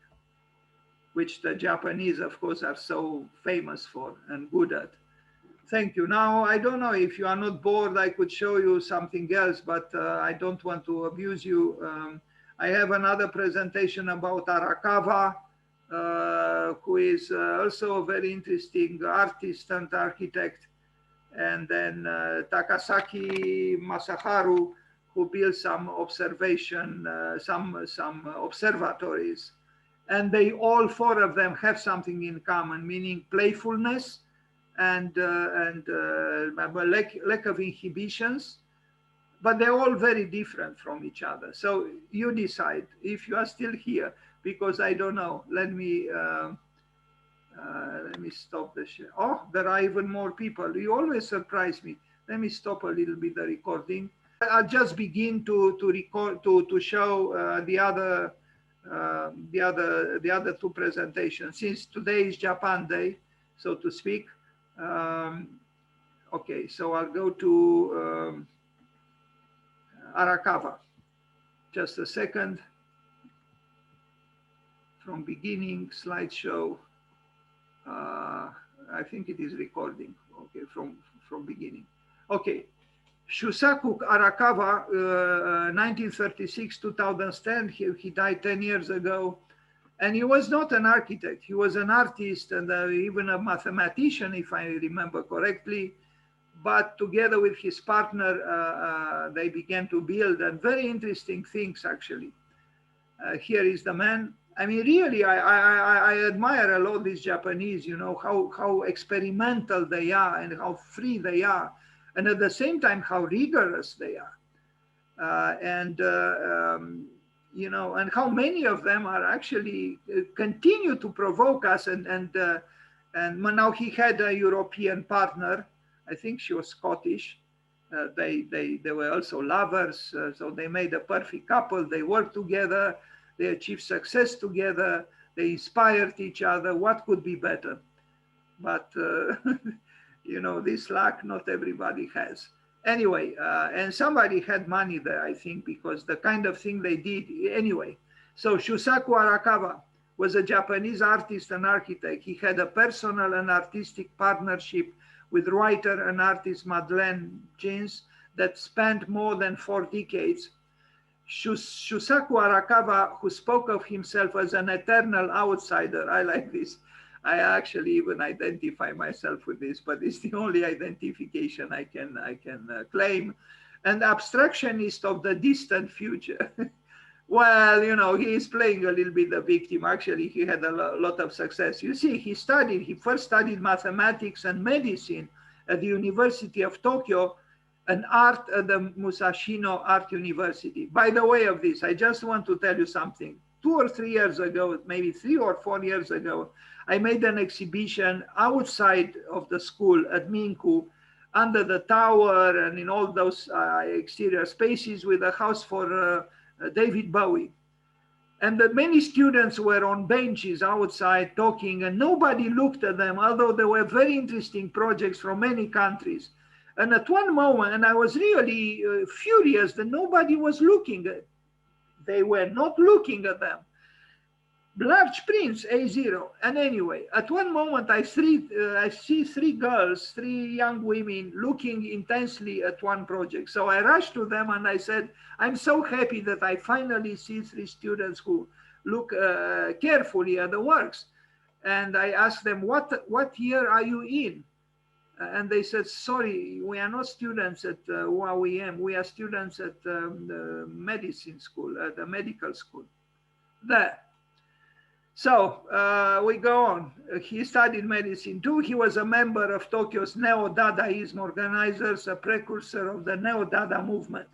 which the Japanese, of course, are so famous for and good at. Thank you. Now, I don't know if you are not bored, I could show you something else, but I don't want to abuse you. I have another presentation about Arakawa, who is also a very interesting artist and architect. And then Takasaki Masaharu, who built some observation, some observatories. And they, all 4 of them have something in common, meaning playfulness and lack of inhibitions, but they're all very different from each other. So you decide if you are still here, because I don't know. Let me stop the share. Oh, there are even more people. You always surprise me. Let me stop a little bit the recording. I'll just begin to record to show the other 2 presentations, since today is Japan Day, so to speak. Okay, so I'll go to Arakawa. Just a second. From beginning, slideshow. I think it is recording. Okay, from beginning. Okay, Shusaku Arakawa, 1936-2010. He died 10 years ago. And he was not an architect. He was an artist and even a mathematician, if I remember correctly. But together with his partner, they began to build and very interesting things, actually. Here is the man. I mean, really, I admire a lot these Japanese, you know, how experimental they are and how free they are. And at the same time, how rigorous they are. You know, and how many of them are actually continue to provoke us. And now he had a European partner. I think she was Scottish. They were also lovers. So they made a perfect couple. They worked together. They achieved success together. They inspired each other. What could be better? But, you know, this luck not everybody has. Anyway, and somebody had money there, I think, because the kind of thing they did anyway. So Shusaku Arakawa was a Japanese artist and architect. He had a personal and artistic partnership with writer and artist Madeleine Jeans that spanned more than 4 decades. Shusaku Arakawa, who spoke of himself as an eternal outsider, I like this. I actually even identify myself with this, but it's the only identification I can claim. An abstractionist of the distant future. Well, you know, he is playing a little bit the victim. Actually, he had a lot of success. You see, he first studied mathematics and medicine at the University of Tokyo and art at the Musashino Art University. By the way of this, I just want to tell you something. 2 or 3 years ago, maybe 3 or 4 years ago, I made an exhibition outside of the school at Minku, under the tower and in all those exterior spaces with a house for David Bowie. And that many students were on benches outside talking and nobody looked at them, although there were very interesting projects from many countries. And at one moment, and I was really furious that nobody was looking at, they were not looking at them. Large prints, A0. And anyway, at one moment, I see 3 girls, 3 young women looking intensely at one project. So I rushed to them and I said, I'm so happy that I finally see 3 students who look carefully at the works. And I asked them, what year are you in? And they said, sorry, we are not students at UAM. We are students at the medicine school, at the medical school. There. So we go on. He studied medicine too. He was a member of Tokyo's Neo-Dadaism organizers, a precursor of the Neo-Dada movement.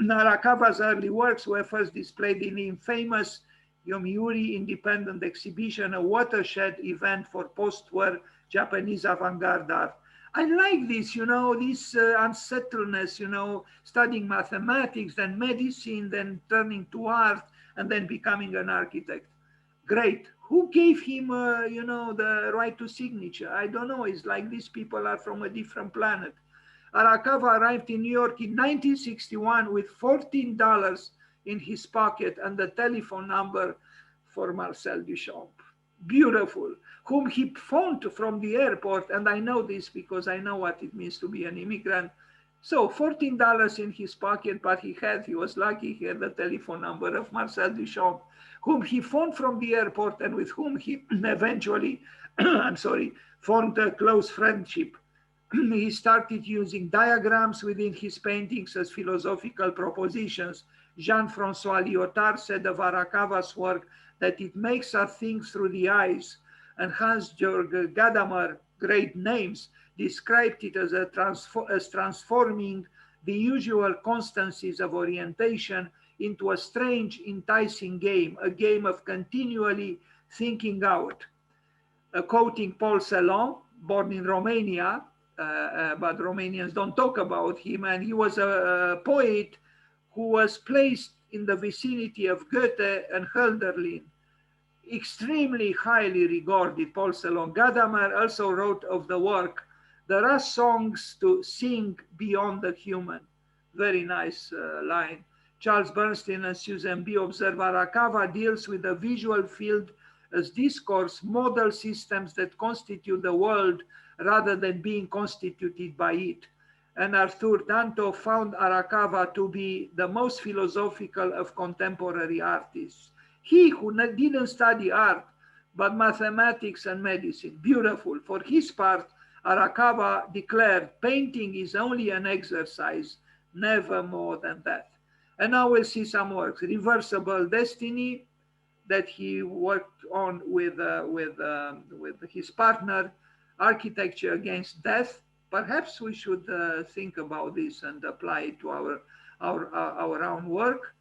Arakawa's early works were first displayed in the infamous Yomiuri Independent Exhibition, a watershed event for post-war Japanese avant-garde art. I like this, this unsettledness, studying mathematics, then medicine, then turning to art, and then becoming an architect. Great. Who gave him, the right to signature? I don't know. It's like these people are from a different planet. Arakawa arrived in New York in 1961 with $14 in his pocket and the telephone number for Marcel Duchamp. Beautiful. Whom he phoned from the airport, and I know this because I know what it means to be an immigrant. So $14 in his pocket, but he was lucky, he had the telephone number of Marcel Duchamp, whom he phoned from the airport and with whom he eventually, formed a close friendship. He started using diagrams within his paintings as philosophical propositions. Jean-Francois Lyotard said of Arakawa's work that it makes us think through the eyes. And Hans-Georg Gadamer, great names, described it as transforming the usual constancies of orientation into a strange, enticing game, a game of continually thinking out. Quoting Paul Celan, born in Romania, but Romanians don't talk about him, and he was a poet who was placed in the vicinity of Goethe and Hölderlin. Extremely highly regarded, Paul Celan. Gadamer also wrote of the work, there are songs to sing beyond the human. Very nice line. Charles Bernstein and Susan B. observe Arakawa deals with the visual field as discourse, model systems that constitute the world rather than being constituted by it. And Arthur Danto found Arakawa to be the most philosophical of contemporary artists. He who didn't study art, but mathematics and medicine. Beautiful. For his part, Arakawa declared painting is only an exercise, never more than that. And now we'll see some works. Reversible Destiny, that he worked on with his partner. Architecture Against Death. Perhaps we should think about this and apply it to our own work.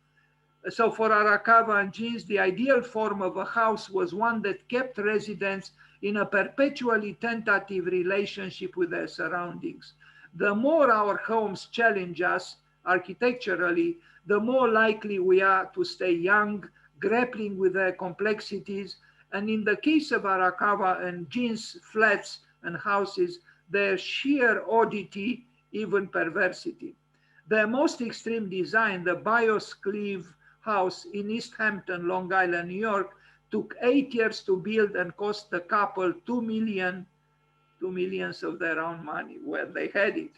So for Arakawa and Jeans, the ideal form of a house was one that kept residents in a perpetually tentative relationship with their surroundings. The more our homes challenge us architecturally, the more likely we are to stay young, grappling with their complexities. And in the case of Arakawa and Jeans flats and houses, their sheer oddity, even perversity. Their most extreme design, the Bios Cleave house in East Hampton, Long Island, New York, took 8 years to build and cost the couple $2 million of their own money when they had it.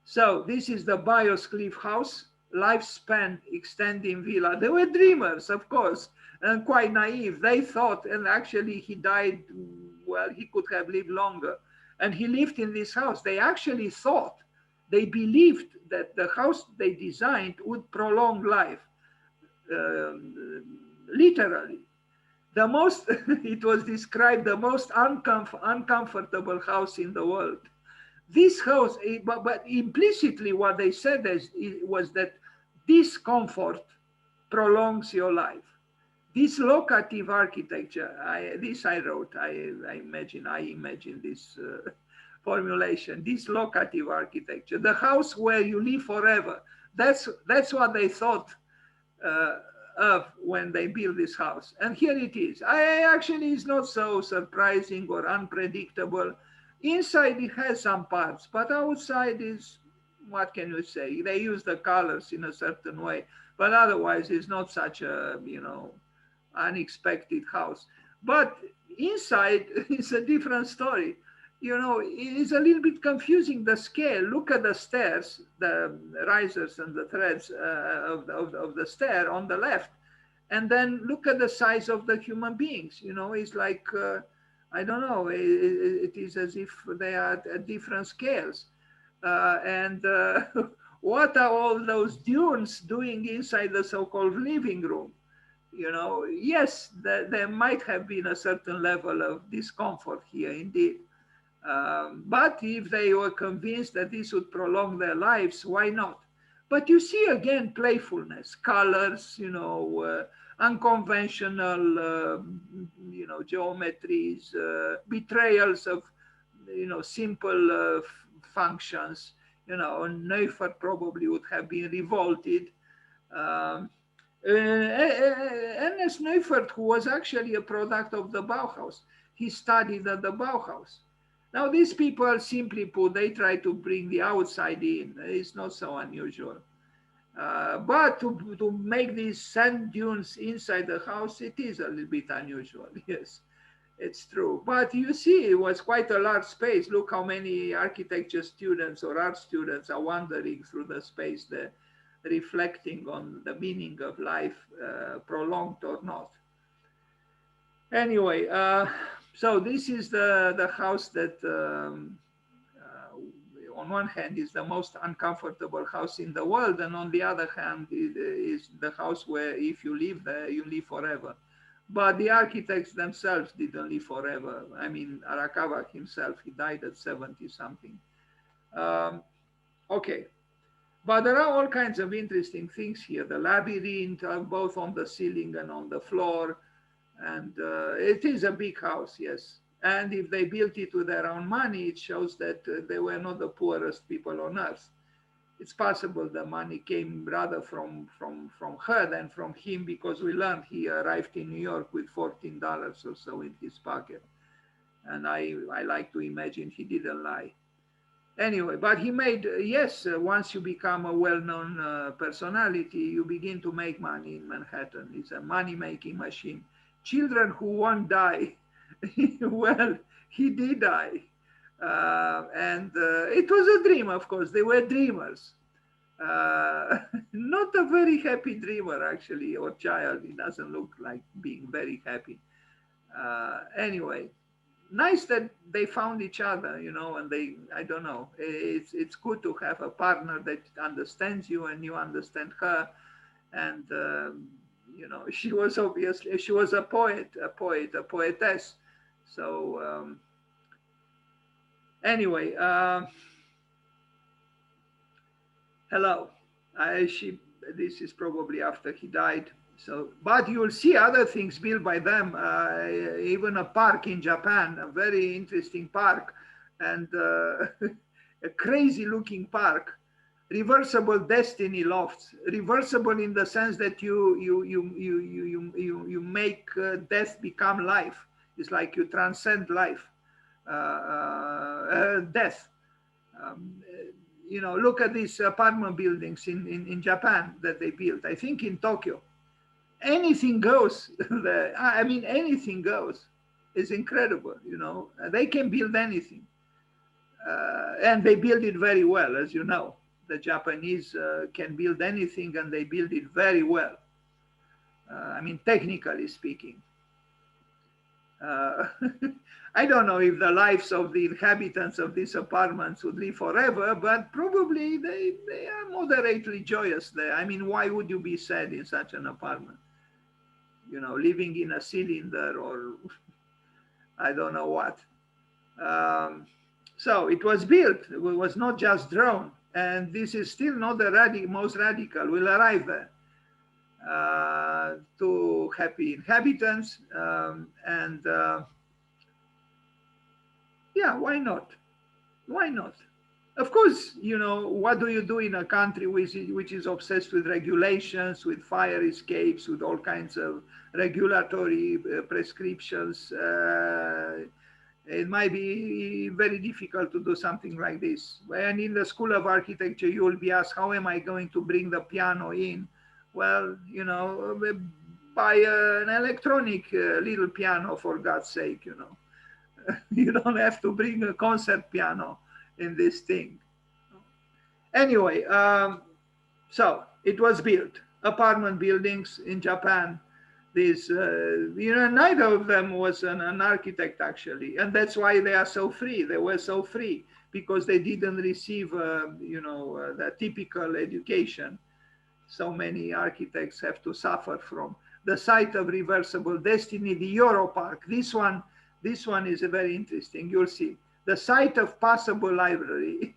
So this is the Bios Cleave house, lifespan extending villa. They were dreamers, of course, and quite naive. They thought, and actually he died, well, he could have lived longer. And he lived in this house. They actually thought, they believed that the house they designed would prolong life. Literally. The most, it was described the most uncomfortable house in the world. This house, but implicitly what they said was that discomfort prolongs your life. This locative architecture, I wrote, I imagine this formulation, this locative architecture, the house where you live forever. That's what they thought of when they built this house. And here it is. Actually, it's not so surprising or unpredictable. Inside it has some parts, but outside is, what can you say? They use the colors in a certain way, but otherwise it's not such a, unexpected house. But inside it's a different story. It's a little bit confusing, the scale. Look at the stairs, the risers and the threads of the stair on the left. And then look at the size of the human beings. It's like, I don't know. It is as if they are at different scales. And what are all those dunes doing inside the so-called living room? You know, yes, there might have been a certain level of discomfort here, indeed. But if they were convinced that this would prolong their lives, why not? But you see again playfulness, colors, unconventional, geometries, betrayals of, simple functions. Neufert probably would have been revolted. Um, Ernest Neufert, who was actually a product of the Bauhaus, he studied at the Bauhaus. Now, these people, simply put, they try to bring the outside in. It's not so unusual. But to make these sand dunes inside the house, it is a little bit unusual. Yes, it's true. But you see, it was quite a large space. Look how many architecture students or art students are wandering through the space there, reflecting on the meaning of life, prolonged or not. Anyway, so this is the house that, on one hand, is the most uncomfortable house in the world, and on the other hand, it is the house where if you live there, you live forever. But the architects themselves didn't live forever. I mean, Arakawa himself, he died at 70 something. Okay. But there are all kinds of interesting things here. The labyrinth, both on the ceiling and on the floor. And it is a big house, yes. And if they built it with their own money, it shows that they were not the poorest people on earth. It's possible the money came rather from her than from him, because we learned he arrived in New York with $14 or so in his pocket. And I like to imagine he didn't lie. Anyway, but he made, yes, once you become a well-known personality, you begin to make money in Manhattan. It's a money-making machine. Children who won't die. Well, he did die. And it was a dream, of course. They were dreamers. Not a very happy dreamer, actually, or child. He doesn't look like being very happy. Anyway, nice that they found each other, and I don't know, it's good to have a partner that understands you and you understand her. And, she was a poetess. So, anyway, hello. This is probably after he died. So, but you'll see other things built by them, even a park in Japan, a very interesting park, and a crazy looking park, reversible destiny lofts, reversible in the sense that you make death become life. It's like you transcend life, death. Look at these apartment buildings in Japan that they built, I think in Tokyo. Anything goes there. I mean, anything goes. It's incredible, They can build anything. And they build it very well, as you know. The Japanese can build anything, and they build it very well. I mean, technically speaking. I don't know if the lives of the inhabitants of these apartments would live forever, but probably they are moderately joyous there. I mean, why would you be sad in such an apartment? Living in a cylinder or I don't know what. So it was built. It was not just drawn. And this is still not the most radical. We'll arrive there. To happy inhabitants. Yeah, why not? Why not? Of course, what do you do in a country which is obsessed with regulations, with fire escapes, with all kinds of regulatory prescriptions? It might be very difficult to do something like this. And in the School of Architecture, you will be asked, how am I going to bring the piano in? Well, buy an electronic little piano, for God's sake, You don't have to bring a concert piano in this thing. Anyway, so it was built. Apartment buildings in Japan. These, neither of them was an architect actually, and that's why they are so free. They were so free because they didn't receive, the typical education so many architects have to suffer from. The site of reversible destiny, the Europark. This one is very interesting. You'll see the site of passable library.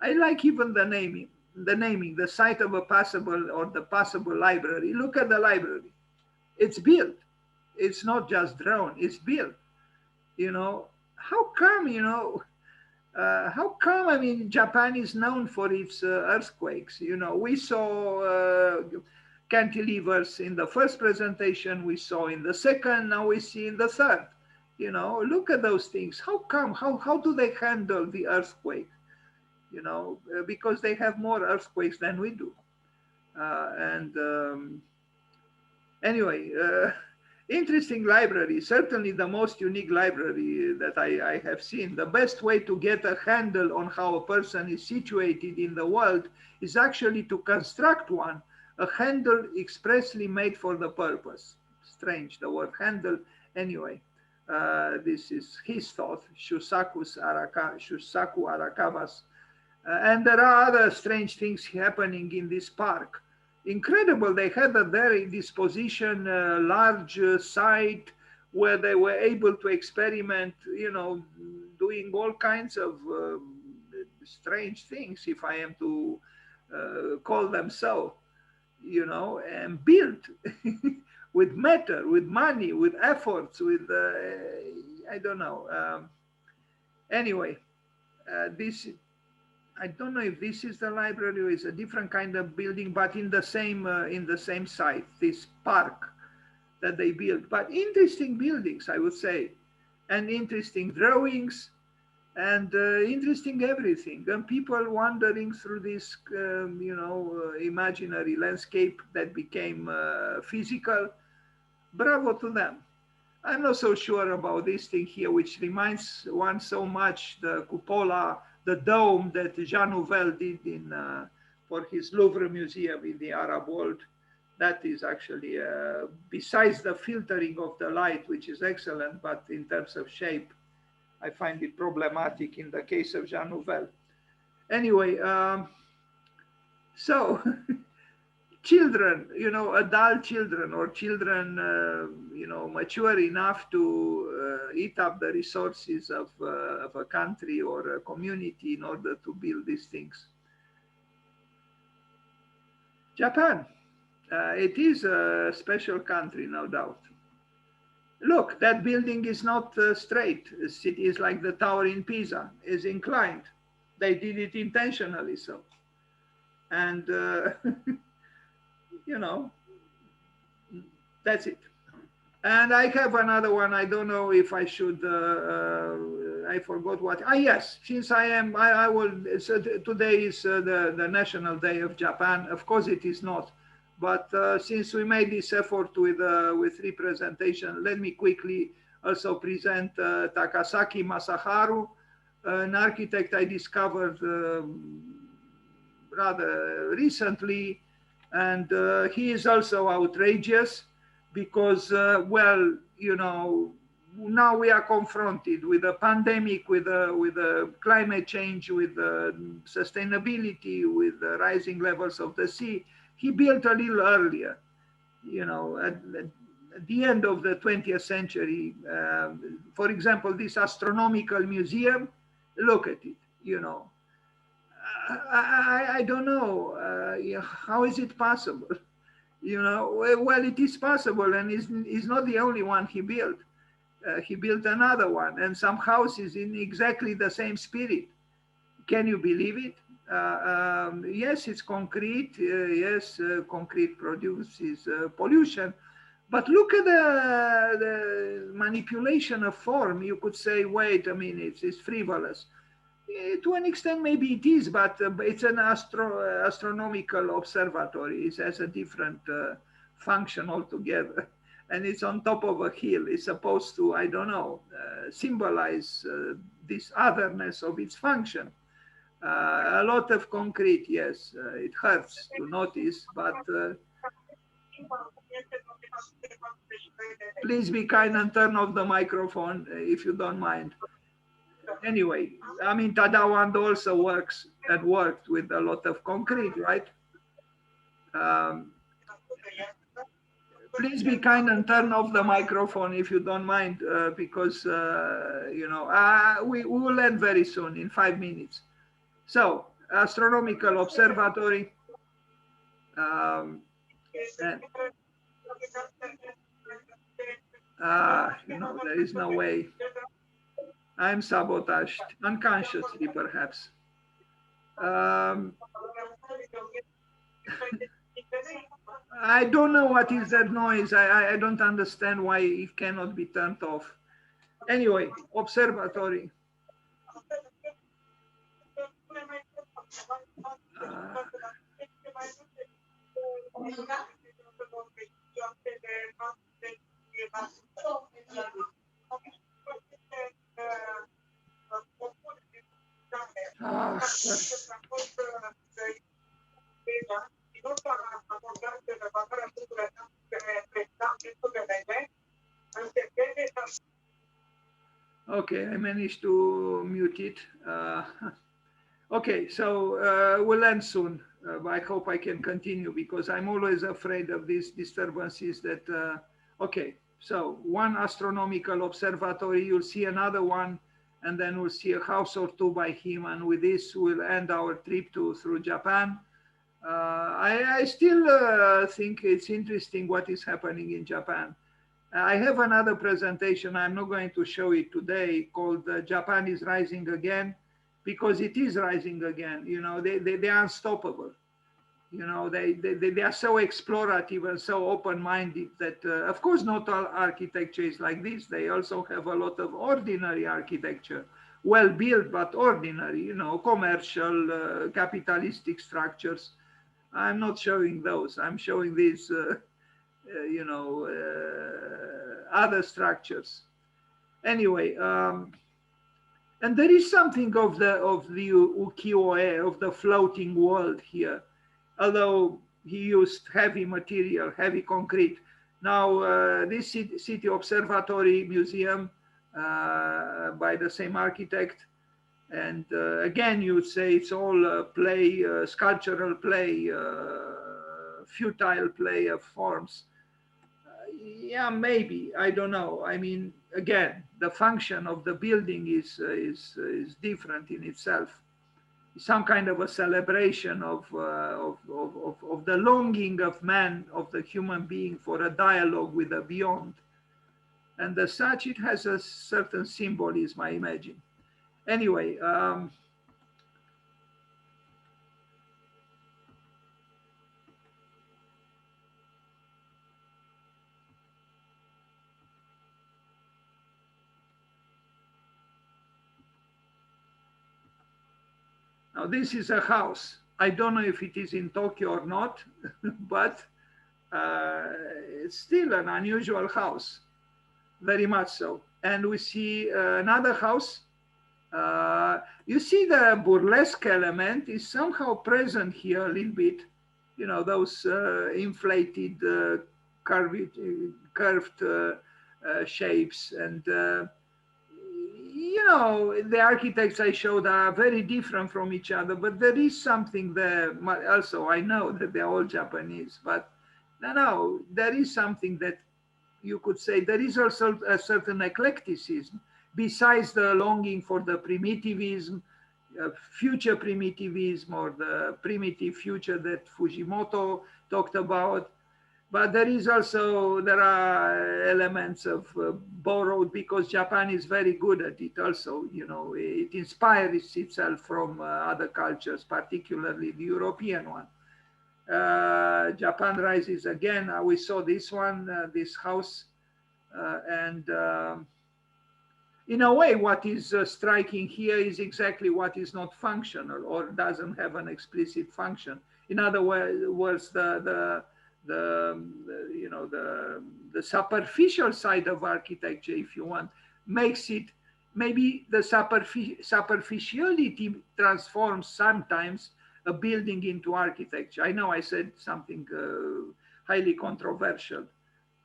I like even the naming. The site of a passable or the passable library. Look at the library. It's built. It's not just drawn. It's built. How come? How come? I mean, Japan is known for its earthquakes. We saw cantilevers in the first presentation, we saw in the second, now we see in the third. Look at those things. How come? How do they handle the earthquake? Because they have more earthquakes than we do. And anyway, interesting library, certainly the most unique library that I have seen. The best way to get a handle on how a person is situated in the world is actually to construct one, a handle expressly made for the purpose. Strange, the word handle. Anyway, this is his thought, Shusaku Arakawa's. And there are other strange things happening in this park. Incredible. They had at their disposition a large site where they were able to experiment, doing all kinds of strange things, if I am to call them so, and built with matter, with money, with efforts, with, I don't know. Anyway, this, I don't know if this is the library or it's a different kind of building, but in the same site, this park that they built. But interesting buildings, I would say, and interesting drawings, and interesting everything. And people wandering through this, imaginary landscape that became physical. Bravo to them. I'm not so sure about this thing here, which reminds one so much the cupola, the dome that Jean Nouvel did for his Louvre Museum in the Arab world. That is actually, besides the filtering of the light, which is excellent, but in terms of shape, I find it problematic in the case of Jean Nouvel. Anyway, so children, adult children or children, mature enough to eat up the resources of a country or a community in order to build these things. Japan, it is a special country, no doubt. Look, that building is not straight. It is like the tower in Pisa, is inclined. They did it intentionally so. And that's it. And I have another one. I don't know if I should, I forgot what. Yes, since I will, so today is the National Day of Japan. Of course it is not. But since we made this effort with representation, let me quickly also present Takasaki Masaharu, an architect I discovered rather recently. And he is also outrageous because, now we are confronted with a pandemic, with a climate change, with sustainability, with the rising levels of the sea. He built a little earlier, at the end of the 20th century. For example, this astronomical museum, look at it, I don't know. How is it possible? Well, it is possible, and he's not the only one he built. He built another one, and some houses in exactly the same spirit. Can you believe it? Yes, it's concrete. Yes, concrete produces pollution. But look at the manipulation of form. You could say, wait a minute, it's frivolous. To an extent, maybe it is, but it's an astronomical observatory. It has a different function altogether. And it's on top of a hill. It's supposed to, I don't know, symbolize this otherness of its function. A lot of concrete, yes, it hurts to notice, but Please be kind and turn off the microphone if you don't mind. Anyway, I mean, Tadawand also works and worked with a lot of concrete, right? Please be kind and turn off the microphone if you don't mind, because, you know, we will end very soon in 5 minutes. So, astronomical observatory. And, you know, there is no way. I'm sabotaged, unconsciously perhaps. I don't know what is that noise. I don't understand why it cannot be turned off. Anyway, observatory. Okay, I managed to mute it. Okay, so we'll end soon. I hope I can continue because I'm always afraid of these disturbances that, okay, so one astronomical observatory, you'll see another one, and then we'll see a house or two by him. And with this, we'll end our trip through Japan. I still think it's interesting what is happening in Japan. I have another presentation. I'm not going to show it today called Japan is Rising Again, because it is rising again. You know, they are unstoppable. You know, they are so explorative and so open-minded that, of course, not all architecture is like this. They also have a lot of ordinary architecture, well-built, but ordinary, you know, commercial, capitalistic structures. I'm not showing those. I'm showing these, you know, other structures. Anyway, and there is something of the ukiyo-e, of the floating world here, although he used heavy material, heavy concrete. Now, this city observatory museum by the same architect, and again, you would say it's all play, sculptural play, futile play of forms. Yeah, maybe, I don't know. I mean, again, the function of the building is different in itself. Some kind of a celebration of the longing of man, of the human being, for a dialogue with the beyond. And as such, it has a certain symbolism, I imagine. Anyway, now this is a house. I don't know if it is in Tokyo or not, but it's still an unusual house, very much so. And we see another house. You see the burlesque element is somehow present here a little bit. You know, those inflated, curved shapes. And, you know, the architects I showed are very different from each other, but there is something there. Also, I know that they're all Japanese, but no, there is something that you could say there is also a certain eclecticism, besides the longing for the primitivism, future primitivism, or the primitive future that Fujimoto talked about. But there is also, there are elements of borrowed, because Japan is very good at it also. You know, it inspires itself from other cultures, particularly the European one. Japan rises again. We saw this one, this house. And in a way, what is striking here is exactly what is not functional or doesn't have an explicit function. In other words, the you know, the superficial side of architecture, if you want, makes it, maybe the superficiality transforms sometimes a building into architecture. I know I said something highly controversial,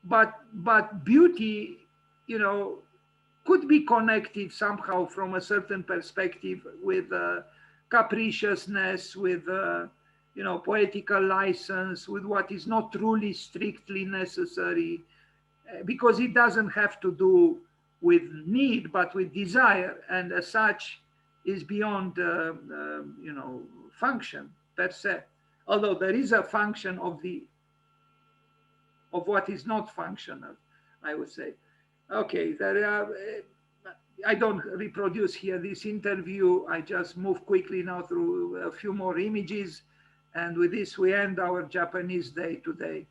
but beauty, you know, could be connected somehow from a certain perspective with capriciousness, with you know, poetical license, with what is not truly strictly necessary, because it doesn't have to do with need, but with desire, and as such is beyond you know, function per se. Although there is a function of what is not functional, I would say. Okay, there are, I don't reproduce here this interview. I just move quickly now through a few more images. And with this, we end our Japanese day today.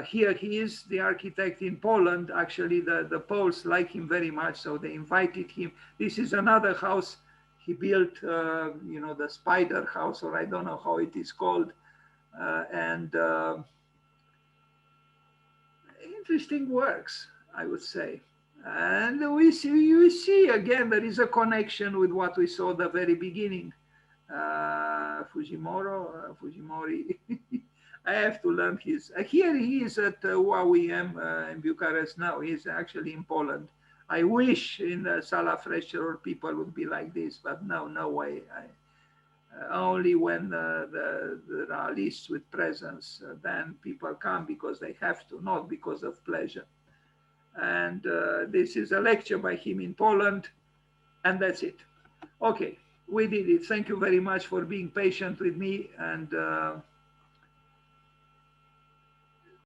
Here he is, the architect in Poland. Actually, the Poles like him very much, so they invited him. This is another house he built, you know, the spider house, or I don't know how it is called. And interesting works, I would say. And you see again, there is a connection with what we saw at the very beginning. Fujimori. I have to learn his. Here he is at UAUM in Bucharest now. He's actually in Poland. I wish in Sala Fresher people would be like this, but no, no way. Only when there are lists with presence, then people come because they have to, not because of pleasure. And this is a lecture by him in Poland, and that's it. Okay, we did it. Thank you very much for being patient with me, and